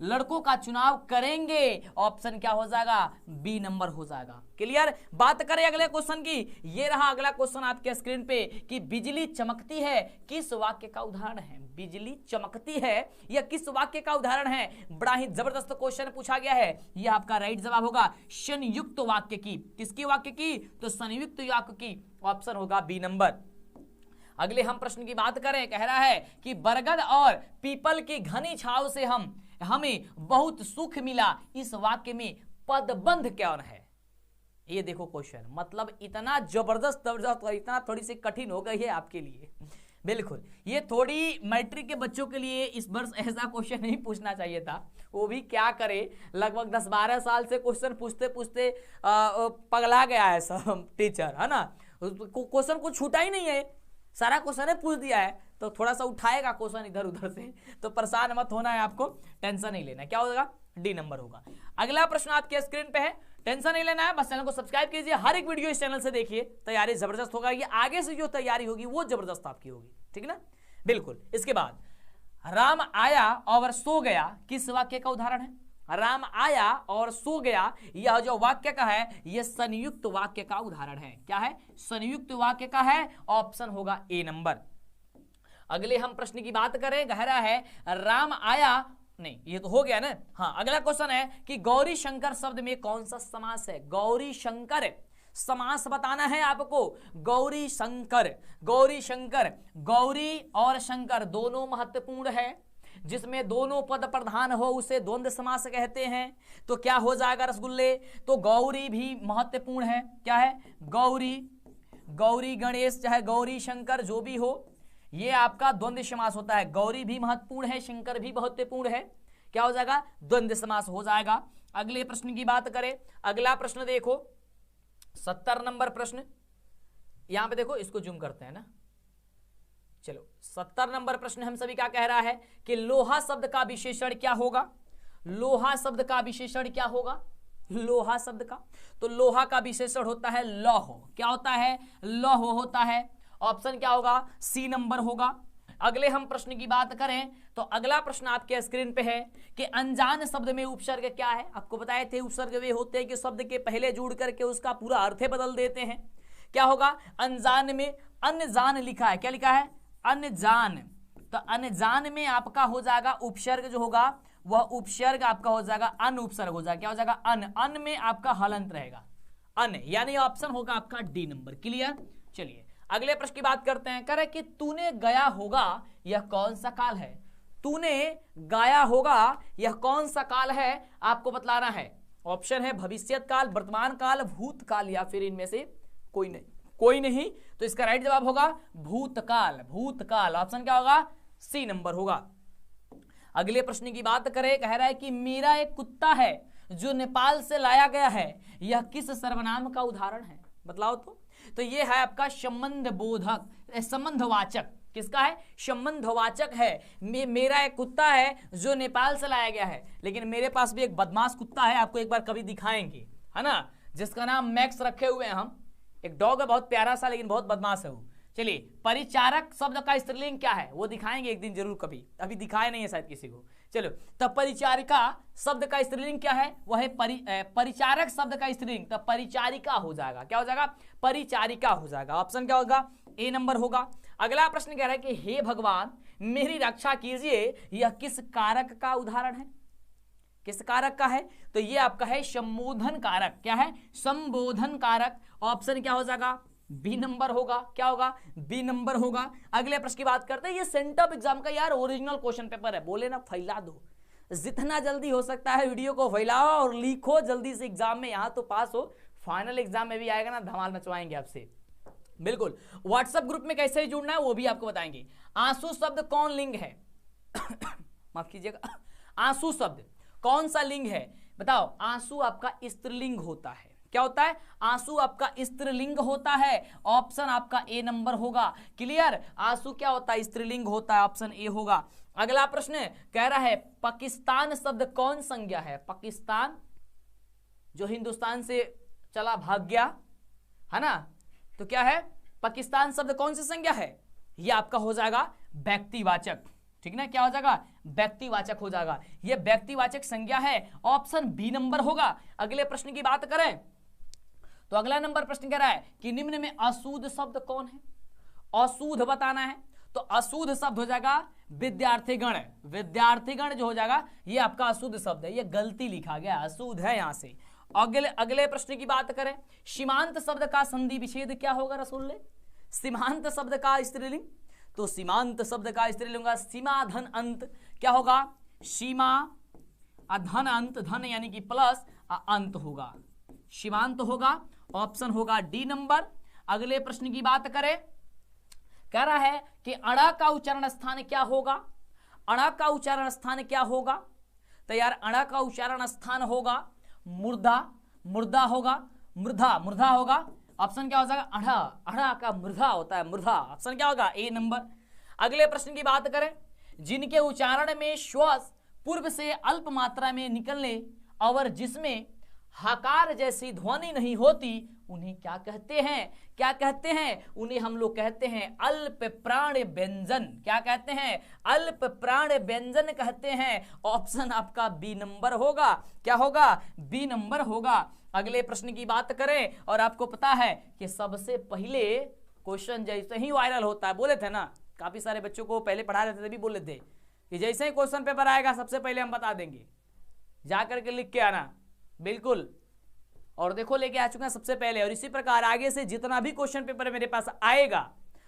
A: लड़कों का चुनाव करेंगे। ऑप्शन क्या हो जाएगा, बी नंबर हो जाएगा। क्लियर। बात करें अगले क्वेश्चन की। ये रहा अगला क्वेश्चन आपके स्क्रीन पे कि बिजली चमकती है किस वाक्य का उदाहरण है। बिजली चमकती है यह किस वाक्य का उदाहरण है। बड़ा ही जबरदस्त क्वेश्चन पूछा गया है। यह आपका राइट जवाब होगा संयुक्त वाक्य की। किसकी वाक्य की, तो संयुक्त वाक्य की। ऑप्शन होगा बी नंबर। अगले हम प्रश्न की बात करें। कह रहा है कि बरगद और पीपल की घनी छांव से हमें बहुत सुख मिला। इस वाक्य में पदबंध क्या है। ये देखो क्वेश्चन, मतलब इतना जबरदस्त और इतना थोड़ी सी कठिन हो गई है आपके लिए। बिल्कुल, ये थोड़ी मैट्रिक के बच्चों के लिए इस वर्ष ऐसा क्वेश्चन नहीं पूछना चाहिए था। वो भी क्या करे, लगभग 10-12 साल से क्वेश्चन पूछते पूछते पगला गया है सब टीचर, है ना। क्वेश्चन कुछ छूटा ही नहीं है, सारा क्वेश्चन पूछ दिया है। तो थोड़ा सा उठाएगा क्वेश्चन इधर उधर से, तो परेशान मत होना है, आपको टेंशन नहीं लेना। क्या होगा, डी नंबर होगा। अगला प्रश्न आपके स्क्रीन पे है, टेंशन नहीं लेना है, बस चैनल को सब्सक्राइब कीजिए। हर एक वीडियो इस चैनल से देखिए, तैयारी जबरदस्त होगा। ये आगे से जो तैयारी होगी वो जबरदस्त आपकी होगी, ठीक है ना। बिल्कुल। इसके बाद राम आया और सो गया किस वाक्य का उदाहरण है। राम आया और सो गया, यह जो वाक्य का है यह संयुक्त वाक्य का उदाहरण है। क्या है, संयुक्त वाक्य का है। ऑप्शन होगा ए नंबर। अगले हम प्रश्न की बात करें। गहरा है राम आया, नहीं ये तो हो गया ना। हाँ, अगला क्वेश्चन है कि गौरी शंकर शब्द में कौन सा समास है। गौरी शंकर समास बताना है आपको। गौरी शंकर, गौरी शंकर, गौरी और शंकर दोनों महत्वपूर्ण है। जिसमें दोनों पद प्रधान हो उसे द्वंद्व समास कहते हैं। तो क्या हो जाएगा रसगुल्ले, तो गौरी भी महत्वपूर्ण है। क्या है, गौरी, गौरी गणेश चाहे गौरी शंकर जो भी हो, ये आपका द्वंद्व समास होता है। गौरी भी महत्वपूर्ण है, शंकर भी महत्वपूर्ण है। क्या हो जाएगा, द्वंद्व समास हो जाएगा। अगले प्रश्न की बात करें। अगला प्रश्न देखो 70 नंबर प्रश्न, यहां पे देखो, इसको जूम करते हैं ना। चलो 70 नंबर प्रश्न हम सभी क्या कह रहा है कि लोहा शब्द का विशेषण क्या होगा। लोहा शब्द का विशेषण क्या होगा, लोहा शब्द का, तो लोहा का विशेषण होता है लौह। क्या होता है, लौह होता है। ऑप्शन क्या होगा, सी नंबर होगा। अगले हम प्रश्न की बात करें तो अगला प्रश्न आपके स्क्रीन पे है कि अनजान शब्द में उपसर्ग क्या है। आपको बताए थे उपसर्ग वे होते हैं कि शब्द के पहले जुड़ करके उसका पूरा अर्थ बदल देते हैं। क्या होगा, अनजान में अनजान लिखा है। क्या लिखा है, अनजान। तो अनजान में आपका हो जाएगा उपसर्ग जो होगा वह उपसर्ग आपका हो जाएगा अन उपसर्ग हो जाएगा, क्या हो जाएगा अन, अन में आपका हलंत रहेगा अन, यानी ऑप्शन होगा आपका डी नंबर। क्लियर। चलिए अगले प्रश्न की बात करते हैं। कह रहे कि तूने गाया होगा यह कौन सा काल है, तूने गाया होगा यह कौन सा काल है आपको बतलाना है। ऑप्शन है भविष्यत काल, वर्तमान काल, भूतकाल या फिर इनमें से कोई नहीं, कोई नहीं। तो इसका राइट जवाब होगा भूतकाल, भूतकाल। ऑप्शन क्या होगा सी नंबर होगा। अगले प्रश्न की बात करें, कह रहा है कि मेरा एक कुत्ता है जो नेपाल से लाया गया है, यह किस सर्वनाम का उदाहरण है, बतलाओ तो ये है आपका संबंध बोधक, संबंधवाचक। किसका है, संबंधवाचक है। मेरा एक कुत्ता है जो नेपाल से लाया गया है, लेकिन मेरे पास भी एक बदमाश कुत्ता है, आपको एक बार कभी दिखाएंगे, है ना, जिसका नाम मैक्स रखे हुए हैं हम। एक डॉग है बहुत प्यारा सा, लेकिन बहुत बदमाश है वो। चलिए परिचारक शब्द का स्त्रीलिंग क्या है वो दिखाएंगे एक दिन जरूर, कभी अभी दिखाया नहीं है शायद किसी को। चलो तब परिचारिका शब्द का स्त्रीलिंग क्या है, वह है परिचारक शब्द का स्त्रीलिंग, तब परिचारिका हो जाएगा, क्या हो जाएगा परिचारिका हो जाएगा। ऑप्शन क्या होगा ए नंबर होगा। अगला प्रश्न कह रहा है कि हे भगवान मेरी रक्षा कीजिए, यह किस कारक का उदाहरण है, किस कारक का है, तो ये आपका है संबोधन कारक। क्या है, संबोधन कारक। ऑप्शन क्या हो जाएगा बी नंबर होगा, क्या होगा बी नंबर होगा। अगले प्रश्न की बात करते हैं, ये सेंटअप एग्जाम का यार ओरिजिनल क्वेश्चन पेपर है, बोले ना फैला दो, जितना जल्दी हो सकता है वीडियो को फैलाओ और लिखो जल्दी से एग्जाम में, यहां तो पास हो, फाइनल एग्जाम में भी आएगा ना धमाल मचवाएंगे आपसे। बिल्कुल। व्हाट्सएप ग्रुप में कैसे ही जुड़ना है वो भी आपको बताएंगे। आंसू शब्द कौन लिंग है माफ कीजिएगा, आंसू शब्द कौन सा लिंग है बताओ। आंसू आपका स्त्रीलिंग होता है, क्या होता है, आंसू आपका स्त्रीलिंग होता है। ऑप्शन आपका ए नंबर होगा। क्लियर, आंसू क्या होता है, स्त्रीलिंग होता है, ऑप्शन ए होगा। अगला प्रश्न कह रहा है पाकिस्तान शब्द कौन संज्ञा है, पाकिस्तान जो हिंदुस्तान से चला भाग गया है ना, तो क्या है पाकिस्तान शब्द कौन सी संज्ञा है, ये आपका हो जाएगा व्यक्तिवाचक, ठीक ना, क्या हो जाएगा व्यक्तिवाचक हो जाएगा, ये व्यक्तिवाचक संज्ञा है। ऑप्शन बी नंबर होगा। अगले प्रश्न की बात करें तो अगला नंबर प्रश्न कह रहा है कि निम्न में अशुद्ध शब्द कौन है, अशुद्ध बताना है, तो अशुद्ध शब्द हो जाएगा विद्यार्थीगण। विद्यार्थीगण जो हो जाएगा ये आपका अशुद्ध शब्द है, ये गलती लिखा गया, अशुद्ध है यहां से। अगले प्रश्न की बात करें, सीमांत शब्द का संधि विच्छेद क्या होगा रसूल, सीमांत शब्द का स्त्रीलिंग, तो सीमांत शब्द का स्त्रीलिंग होगा सीमा धन अंत, क्या होगा सीमा धन अंत, धन यानी कि प्लस अंत होगा, सीमांत होगा। ऑप्शन होगा डी नंबर। अगले प्रश्न की बात करें, कह रहा है कि अड़ा का उच्चारण स्थान क्या होगा, अड़ा का उच्चारण स्थान क्या होगा, तो यार अड़ा का उच्चारण स्थान होगा मुर्दा, मुर्दा होगा, मृधा, मृधा होगा। ऑप्शन क्या हो जाएगा अड़ा, अड़ा का मृधा होता है मृधा, ऑप्शन क्या होगा ए नंबर। अगले प्रश्न की बात करें, जिनके उच्चारण में श्वास पूर्व से अल्प मात्रा में निकलने और जिसमें हकार जैसी ध्वनि नहीं होती उन्हें क्या कहते हैं, क्या कहते हैं, उन्हें हम लोग कहते हैं अल्प प्राण व्यंजन, क्या कहते हैं अल्प प्राण व्यंजन कहते हैं। ऑप्शन आपका बी नंबर होगा, क्या होगा बी नंबर होगा। अगले प्रश्न की बात करें और आपको पता है कि सबसे पहले क्वेश्चन जैसे ही वायरल होता है, बोले थे ना काफी सारे बच्चों को पहले पढ़ा देते थे भी बोले थे कि जैसे ही क्वेश्चन पेपर आएगा सबसे पहले हम बता देंगे, जाकर के लिख के आना, बिल्कुल। और देखो लेके आ चुके हैं सबसे पहले, और इसी प्रकार आगे से जितना भी क्वेश्चन पेपर मेरे पास आएगा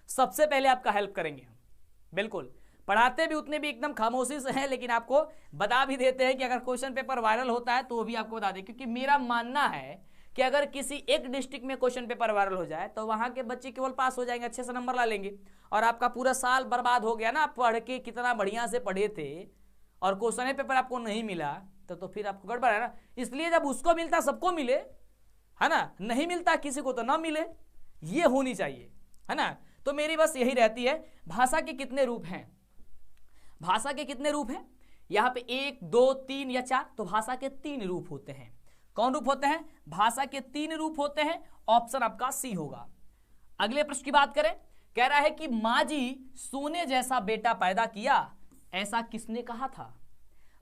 A: सबसे पहले आपका हेल्प करेंगे हम, बिल्कुल। पढ़ाते भी उतने भी एकदम खामोशी से हैं, लेकिन आपको बता भी देते हैं कि अगर क्वेश्चन पेपर वायरल होता है तो वो भी आपको बता दें, क्योंकि मेरा मानना है कि अगर किसी एक डिस्ट्रिक्ट में क्वेश्चन पेपर वायरल हो जाए तो वहां के बच्चे केवल पास हो जाएंगे, अच्छे से नंबर ला लेंगे, और आपका पूरा साल बर्बाद हो गया ना। आप पढ़ के कितना बढ़िया से पढ़े थे और क्वेश्चन पेपर आपको नहीं मिला तो फिर आपको गड़बड़ है ना। इसलिए जब उसको मिलता सबको मिले, है ना, नहीं मिलता किसी को तो ना मिले, ये होनी चाहिए, है ना। तो मेरी बस यही रहती है। भाषा के कितने रूप हैं, भाषा के कितने रूप हैं, यहाँ पे 1 2 3 या 4, तो भाषा के 3 रूप होते हैं। कौन रूप होते हैं, भाषा के 3 रूप होते हैं। ऑप्शन आपका सी होगा। अगले प्रश्न की बात करें, कह रहा है कि माँ जी सोने जैसा बेटा पैदा किया, ऐसा किसने कहा था।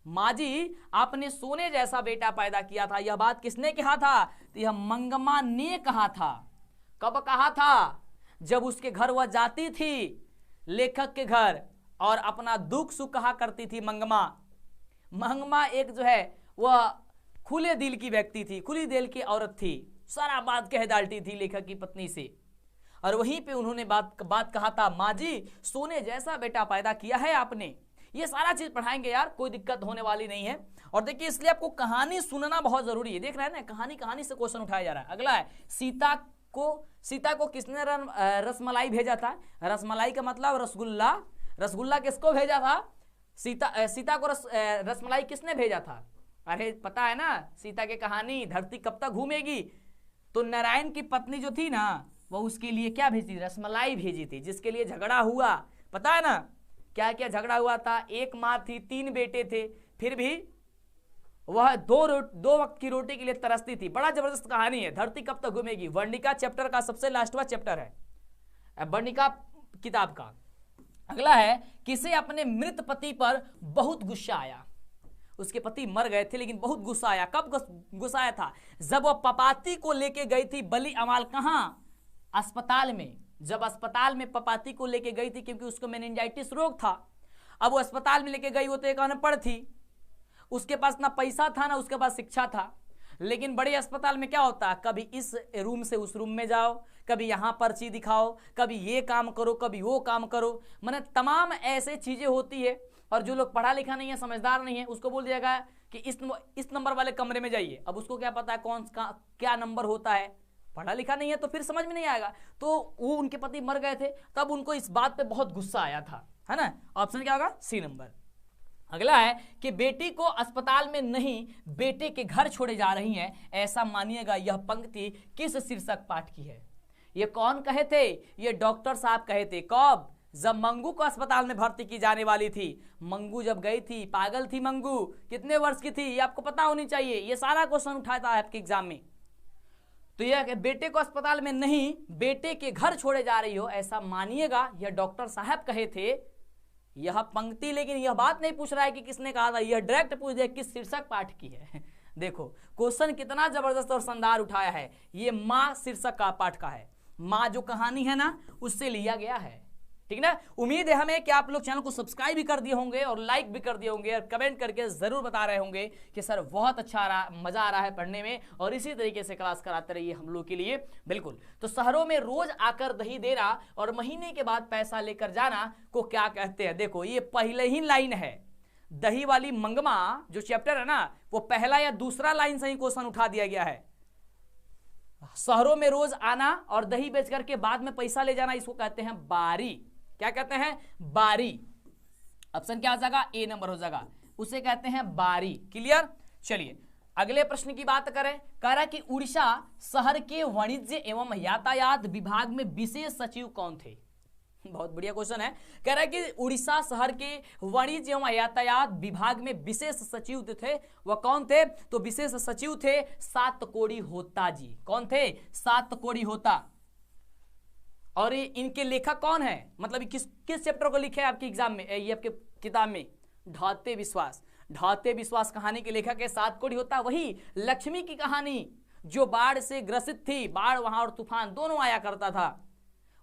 A: माँ जी आपने सोने जैसा बेटा पैदा किया था, यह बात किसने कहा था, तो यह मंगमा ने कहा था। कब कहा था, जब उसके घर वह जाती थी, लेखक के घर, और अपना दुख सुख कहा करती थी मंगमा। मंगमा एक जो है वह खुले दिल की व्यक्ति थी, खुली दिल की औरत थी, सारा बात कह डालती थी लेखक की पत्नी से। और वहीं पे उन्होंने बात कहा था, माँ जी सोने जैसा बेटा पैदा किया है आपने। ये सारा चीज पढ़ाएंगे यार, कोई दिक्कत होने वाली नहीं है। और देखिए इसलिए आपको कहानी सुनना बहुत जरूरी है। देख रहे हैं ना, कहानी से क्वेश्चन उठाया जा रहा है। अगला है, सीता को किसने रसमलाई भेजा था? रसमलाई का मतलब रसगुल्ला। रसगुल्ला किसको भेजा था? सीता को रसमलाई किसने भेजा था? अरे पता है ना सीता की कहानी, धरती कब तक घूमेगी। तो नारायण की पत्नी जो थी ना, वो उसके लिए क्या भेजी? रसमलाई भेजी थी, जिसके लिए झगड़ा हुआ। पता है ना क्या क्या झगड़ा हुआ था? एक माँ थी, 3 बेटे थे, फिर भी वह दो वक्त की रोटी के लिए तरसती थी। बड़ा जबरदस्त कहानी है, धरती कब तक घूमेगी। वर्णिका चैप्टर का सबसे लास्टवा चैप्टर है वर्णिका किताब का। अगला है, किसे अपने मृत पति पर बहुत गुस्सा आया? उसके पति मर गए थे लेकिन बहुत गुस्सा आया। कब गुस्सा आया था? जब वह पपाती को लेके गई थी बली अमाल। कहां? अस्पताल में। जब अस्पताल में पपाती को लेके गई थी, क्योंकि उसको मेनिंजाइटिस रोग था। अब वो अस्पताल में लेके गई, वो तो एक अनपढ़ थी, उसके पास ना पैसा था ना उसके पास शिक्षा था। लेकिन बड़े अस्पताल में क्या होता है, कभी इस रूम से उस रूम में जाओ, कभी यहां पर्ची दिखाओ, कभी ये काम करो, कभी वो काम करो, माने तमाम ऐसे चीजें होती है। और जो लोग पढ़ा लिखा नहीं है, समझदार नहीं है, उसको बोल दिया गया कि इस नंबर वाले कमरे में जाइए। अब उसको क्या पता है कौन का क्या नंबर होता है, पढ़ा लिखा नहीं है, तो फिर समझ में नहीं आएगा। तो वो उनके पति मर गए थे, तब उनको इस बात पे बहुत गुस्सा आया था, है ना। ऑप्शन क्या होगा? C number. अगला है कि बेटी को अस्पताल में नहीं बेटे के घर छोड़े जा रही हैं, ऐसा मानिएगा। यह पंक्ति किस शीर्षक पाठ की है? ये कौन कहे थे? ये डॉक्टर साहब कहे थे। कब? जब मंगू को अस्पताल में भर्ती की जाने वाली थी। मंगू जब गई थी, पागल थी मंगू, कितने वर्ष की थी ये आपको पता होनी चाहिए। ये सारा क्वेश्चन उठाता है आपके एग्जाम में। तो यह बेटे को अस्पताल में नहीं बेटे के घर छोड़े जा रही हो, ऐसा मानिएगा। यह डॉक्टर साहब कहे थे। यह पंक्ति, लेकिन यह बात नहीं पूछ रहा है कि किसने कहा था, यह डायरेक्ट पूछ दिया किस शीर्षक पाठ की है। देखो क्वेश्चन कितना जबरदस्त और शानदार उठाया है। ये माँ शीर्षक का पाठ का है। माँ जो कहानी है ना, उससे लिया गया है, ठीक ना। उम्मीद है हमें कि आप लोग चैनल को सब्सक्राइब भी कर दिए होंगे और लाइक भी कर दिए होंगे और कमेंट करके जरूर बता रहे होंगे कि सर बहुत अच्छा मजा आ रहा है पढ़ने में, और इसी तरीके से क्लास कराते रहिए हम लोग के लिए। बिल्कुल। तो शहरों में रोज आकर दही देना और महीने के बाद पैसा लेकर जाना को क्या कहते हैं? देखो ये पहले ही लाइन है, दही वाली मंगमा जो चैप्टर है ना, वो पहला या दूसरा लाइन से ही क्वेश्चन उठा दिया गया है। शहरों में रोज आना और दही बेच करके बाद में पैसा ले जाना, इसको कहते हैं बारी। क्या कहते हैं? बारी। ऑप्शन क्या हो जाएगा? ए नंबर हो जाएगा, उसे कहते हैं बारी। क्लियर। चलिए अगले प्रश्न की बात करें। कह रहा है कि उड़ीसा शहर के वाणिज्य एवं यातायात विभाग में विशेष सचिव कौन थे? बहुत बढ़िया क्वेश्चन है। कह रहा है कि उड़ीसा शहर के वाणिज्य एवं यातायात विभाग में विशेष सचिव थे, वह कौन थे? तो विशेष सचिव थे सातकोड़ी होता जी। कौन थे? सातकोड़ी होता। और ये इनके लेखक कौन है? मतलब किस चैप्टर को लिखे है आपके एग्जाम में, ये आपके किताब में? ढाते विश्वास। ढाते विश्वास कहानी के लेखक है सातकोड़ी होता। वही लक्ष्मी की कहानी जो बाढ़ से ग्रसित थी, बाढ़ वहां और तूफान दोनों आया करता था,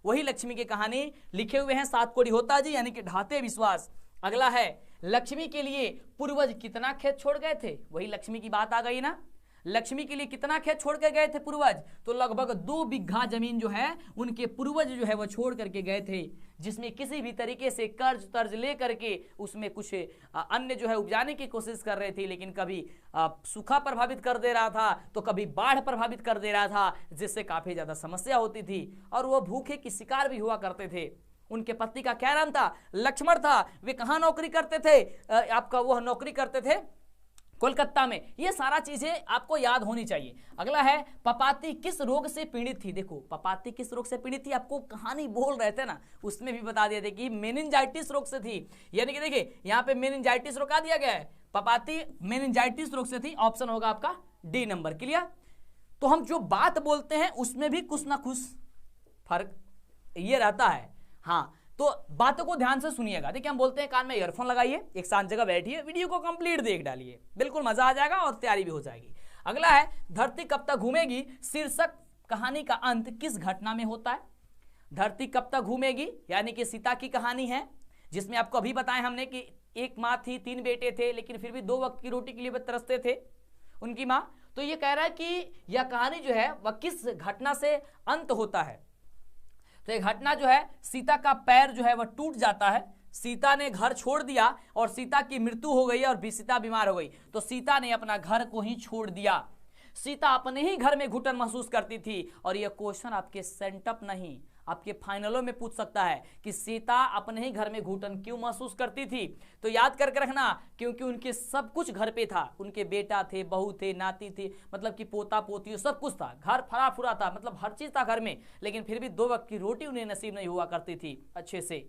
A: वही लक्ष्मी की कहानी लिखे हुए हैं सातकोड़ी होता जी, यानी कि ढाते विश्वास। अगला है, लक्ष्मी के लिए पूर्वज कितना खेत छोड़ गए थे? वही लक्ष्मी की बात आ गई ना। लक्ष्मी के लिए कितना खेत छोड़ के गए थे पूर्वज? तो लगभग 2 बिघा जमीन जो है उनके पूर्वज जो है वो छोड़ करके गए थे, जिसमें किसी भी तरीके से कर्ज तर्ज ले करके उसमें कुछ अन्य जो है उपजाने की कोशिश कर रहे थे, लेकिन कभी सूखा प्रभावित कर दे रहा था तो कभी बाढ़ प्रभावित कर दे रहा था, जिससे काफी ज्यादा समस्या होती थी और वो भूखे की शिकार भी हुआ करते थे। उनके पति का क्या नाम था? लक्ष्मण था। वे कहाँ नौकरी करते थे? आपका वह नौकरी करते थे कोलकाता में। ये सारा चीजें आपको याद होनी चाहिए। अगला है, पपाती किस रोग से पीड़ित थी? देखो पपाती किस रोग से पीड़ित थी, आपको कहानी बोल रहे थे ना, उसमें भी बता दिया था कि मेनिंजाइटिस रोग से थी। यानी कि देखिए यहाँ पे मेनिंजाइटिस रोग दिया गया है, पपाती मेनिंजाइटिस रोग से थी। ऑप्शन होगा आपका डी नंबर। क्लियर। तो हम जो बात बोलते हैं उसमें भी कुछ ना कुछ फर्क ये रहता है। हाँ, तो बातों को ध्यान से सुनिएगा। देखिए हम बोलते हैं कान में ईयरफोन लगाइए, एक शांत जगह बैठिए, वीडियो को कंप्लीट देख डालिए, बिल्कुल मजा आ जाएगा और तैयारी भी हो जाएगी। अगला है, धरती कब तक घूमेगी शीर्षक कहानी का अंत किस घटना में होता है? धरती कब तक घूमेगी यानी कि सीता की कहानी है, जिसमें आपको अभी बताएं हमने कि एक माँ थी, 3 बेटे थे, लेकिन फिर भी 2 वक्त की रोटी के लिए तरसते थे उनकी माँ। तो ये कह रहा है कि यह कहानी जो है वह किस घटना से अंत होता है। तो ये घटना जो है, सीता का पैर जो है वह टूट जाता है, सीता ने घर छोड़ दिया और सीता की मृत्यु हो गई और सीता बीमार हो गई, तो सीता ने अपना घर को ही छोड़ दिया। सीता अपने ही घर में घुटन महसूस करती थी। और यह क्वेश्चन आपके सेंटअप नहीं, आपके फाइनलों में पूछ सकता है कि सीता अपने ही घर में घुटन क्यों महसूस करती थी। तो याद करके रखना, क्योंकि उनके सब कुछ घर पे था, उनके बेटा थे, बहू थे, नाती थे, मतलब कि पोता पोती सब कुछ था, घर फरा फुरा था, मतलब हर चीज था घर में, लेकिन फिर भी 2 वक्त की रोटी उन्हें नसीब नहीं हुआ करती थी अच्छे से।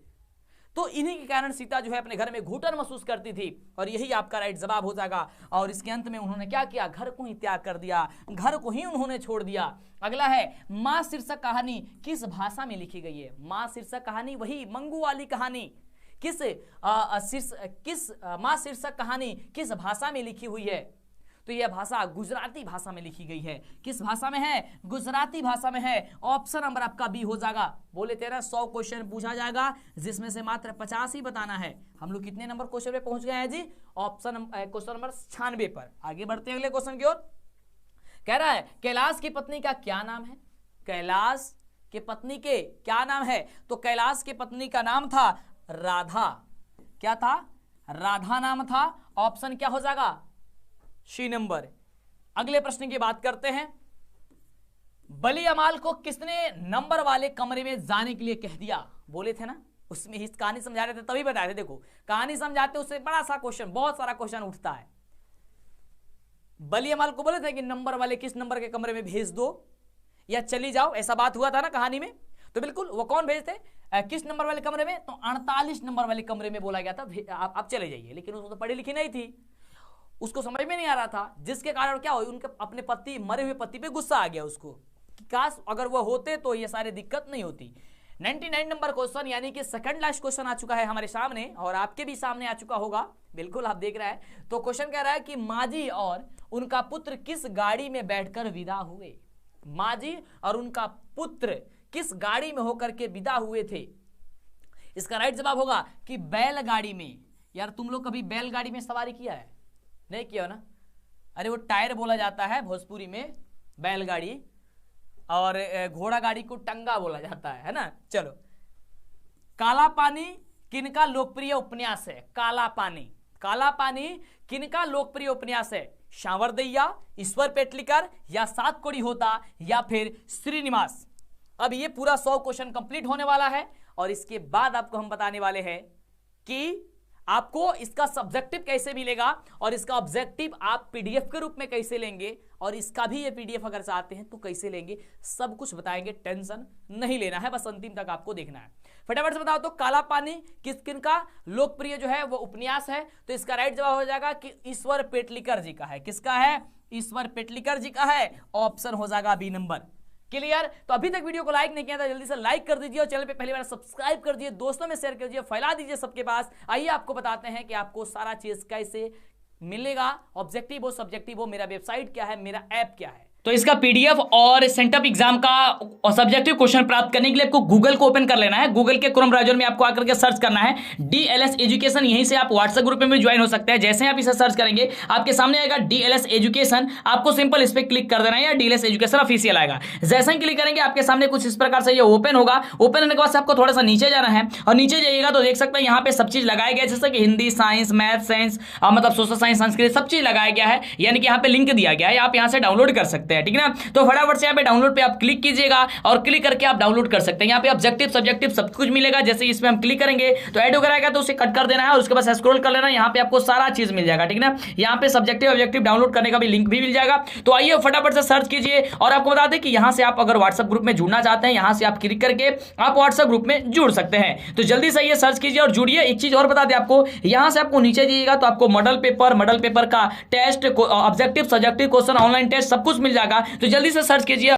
A: तो इन्हीं के कारण सीता जो है अपने घर में घुटन महसूस करती थी, और यही आपका राइट जवाब हो जाएगा। और इसके अंत में उन्होंने क्या किया, घर को ही त्याग कर दिया, घर को ही उन्होंने छोड़ दिया। अगला है, मां शीर्षक कहानी किस भाषा में लिखी गई है। मां शीर्षक कहानी, वही मंगू वाली कहानी, मां शीर्षक कहानी किस भाषा में लिखी हुई है। तो यह भाषा गुजराती भाषा में लिखी गई है। किस भाषा में है, गुजराती भाषा में है। ऑप्शन नंबर आपका बी हो जाएगा। बोले तेरा 100 क्वेश्चन पूछा जाएगा, जिसमें से मात्र 50 ही बताना है। हम लोग कितने नंबर क्वेश्चन पे पहुंच गए हैं जी, क्वेश्चन नंबर 96 पर। आगे बढ़ते हैं अगले क्वेश्चन की ओर। कह रहा है, कैलाश की पत्नी का क्या नाम है। कैलाश के पत्नी के क्या नाम है। तो कैलाश के पत्नी का नाम था राधा। क्या था, राधा नाम था। ऑप्शन क्या हो जाएगा, सी नंबर। अगले प्रश्न की बात करते हैं। बली अमाल को किसने नंबर वाले कमरे में जाने के लिए कह दिया। बोले थे ना, उसमें ही कहानी समझा रहे थे तभी बताए थे। देखो कहानी समझाते उससे बड़ा सा क्वेश्चन, बहुत सारा क्वेश्चन उठता है। बली अमाल को बोले थे कि नंबर वाले किस नंबर के कमरे में भेज दो या चली जाओ, ऐसा बात हुआ था ना कहानी में। तो बिल्कुल वो कौन भेजते, किस नंबर वाले कमरे में, तो 48 नंबर वाले कमरे में बोला गया था आप चले जाइए। लेकिन उसको तो पढ़ी लिखी नहीं थी, उसको समझ में नहीं आ रहा था, जिसके कारण क्या हुई, उनके अपने पति, मरे हुए पति पे गुस्सा आ गया उसको कि काश अगर वो होते तो ये सारी दिक्कत नहीं होती। 99 नंबर क्वेश्चन, यानी कि सेकंड लास्ट क्वेश्चन आ चुका है हमारे सामने, और आपके भी सामने आ चुका होगा, बिल्कुल आप देख रहे हैं। तो क्वेश्चन कह रहा है कि माजी और उनका पुत्र किस गाड़ी में बैठकर विदा हुए। माजी और उनका पुत्र किस गाड़ी में होकर के विदा हुए थे। इसका राइट जवाब होगा कि बैलगाड़ी में। यार तुम लोग कभी बैलगाड़ी में सवारी किया है, नहीं किया ना। अरे वो टायर बोला जाता है भोजपुरी में बैलगाड़ी, और घोड़ा गाड़ी को टंगा बोला जाता है ना। चलो, काला पानी किनका लोकप्रिय उपन्यास है। काला पानी, काला पानी किनका लोकप्रिय उपन्यास है। सांवरदैया, ईश्वर पेटलिकर, या सात कोड़ी होता, या फिर श्रीनिवास। अब ये पूरा 100 क्वेश्चन कंप्लीट होने वाला है, और इसके बाद आपको हम बताने वाले हैं कि आपको इसका सब्जेक्टिव कैसे मिलेगा, और इसका ऑब्जेक्टिव आप पीडीएफ के रूप में कैसे लेंगे, और इसका भी ये पीडीएफ अगर चाहते हैं तो कैसे लेंगे, सब कुछ बताएंगे। टेंशन नहीं लेना है, बस अंतिम तक आपको देखना है। फटाफट से बताओ तो काला पानी किस किन का लोकप्रिय जो है वो उपन्यास है। तो इसका राइट जवाब हो जाएगा कि ईश्वर पेटलिकर जी का है। किसका है, ईश्वर पेटलिकर जी का है। ऑप्शन हो जाएगा बी नंबर। क्लियर। तो अभी तक वीडियो को लाइक नहीं किया था, जल्दी से लाइक कर दीजिए, और चैनल पे पहली बार सब्सक्राइब कर दीजिए, दोस्तों में शेयर कर दीजिए, फैला दीजिए सबके पास। आइए आपको बताते हैं कि आपको सारा चीज कैसे मिलेगा, ऑब्जेक्टिव हो सब्जेक्टिव हो, मेरा वेबसाइट क्या है, मेरा ऐप क्या है। तो इसका पीडीएफ और सेंटअप एग्जाम का और सब्जेक्टिव क्वेश्चन प्राप्त करने के लिए आपको गूगल को ओपन कर लेना है। गूगल के क्रोम ब्राउजर में आपको आकर के सर्च करना है डीएलएस एजुकेशन। यहीं से आप व्हाट्सएप ग्रुप में भी ज्वाइन हो सकते हैं। जैसे आप इसे सर्च करेंगे आपके सामने आएगा डीएलएस एजुकेशन, आपको सिंपल इस पर क्लिक कर देना है, या डीएलएस एजुकेशन ऑफिशियल आएगा। जैसे ही क्लिक करेंगे आपके सामने कुछ इस प्रकार से ये ओपन होगा। ओपन होने के बाद आपको थोड़ा सा नीचे जाना है, और नीचे जाइएगा तो देख सकते हैं यहाँ पे सब चीज लगाया गया है, जैसे कि हिंदी, साइंस, मैथ, साइंस, मतलब सोशल साइंस, संस्कृत, सब चीज लगाया गया है। यानी कि यहाँ पे लिंक दिया गया है, आप यहाँ से डाउनलोड कर सकते हैं, ठीक है ना। तो फटाफट से यहाँ पे डाउनलोड पे आप क्लिक कीजिएगा, और क्लिक करके आप डाउनलोड कर सकते हैं। यहाँ पे ऑब्जेक्टिव सब्जेक्टिव सब कुछ मिलेगा। जैसे इसमें हम क्लिक करेंगे तो ऐड होकर आएगा, तो उसे कट कर देना है, और उसके बाद स्क्रॉल कर लेना है। यहाँ पे आपको सारा चीज मिल जाएगा, ठीक है ना। यहाँ पे सब्जेक्टिव ऑब्जेक्टिव डाउनलोड करने का भी लिंक भी मिल जाएगा। तो आइए फटाफट से सर्च कीजिए। और आपको बता दें कि यहाँ से आप अगर व्हाट्सएप ग्रुप में जुड़ना चाहते हैं, यहाँ से आप क्लिक करके आप व्हाट्सएप ग्रुप में जुड़ सकते हैं। तो जल्दी से ये सर्च कीजिए और जुड़िए। एक चीज और बता दें आपको, यहाँ से आपको नीचे जाइएगा तो आपको मॉडल पेपर का test, objective subjective question, online test सब कुछ मिल जाएगा। तो जल्दी से सर्च कीजिए।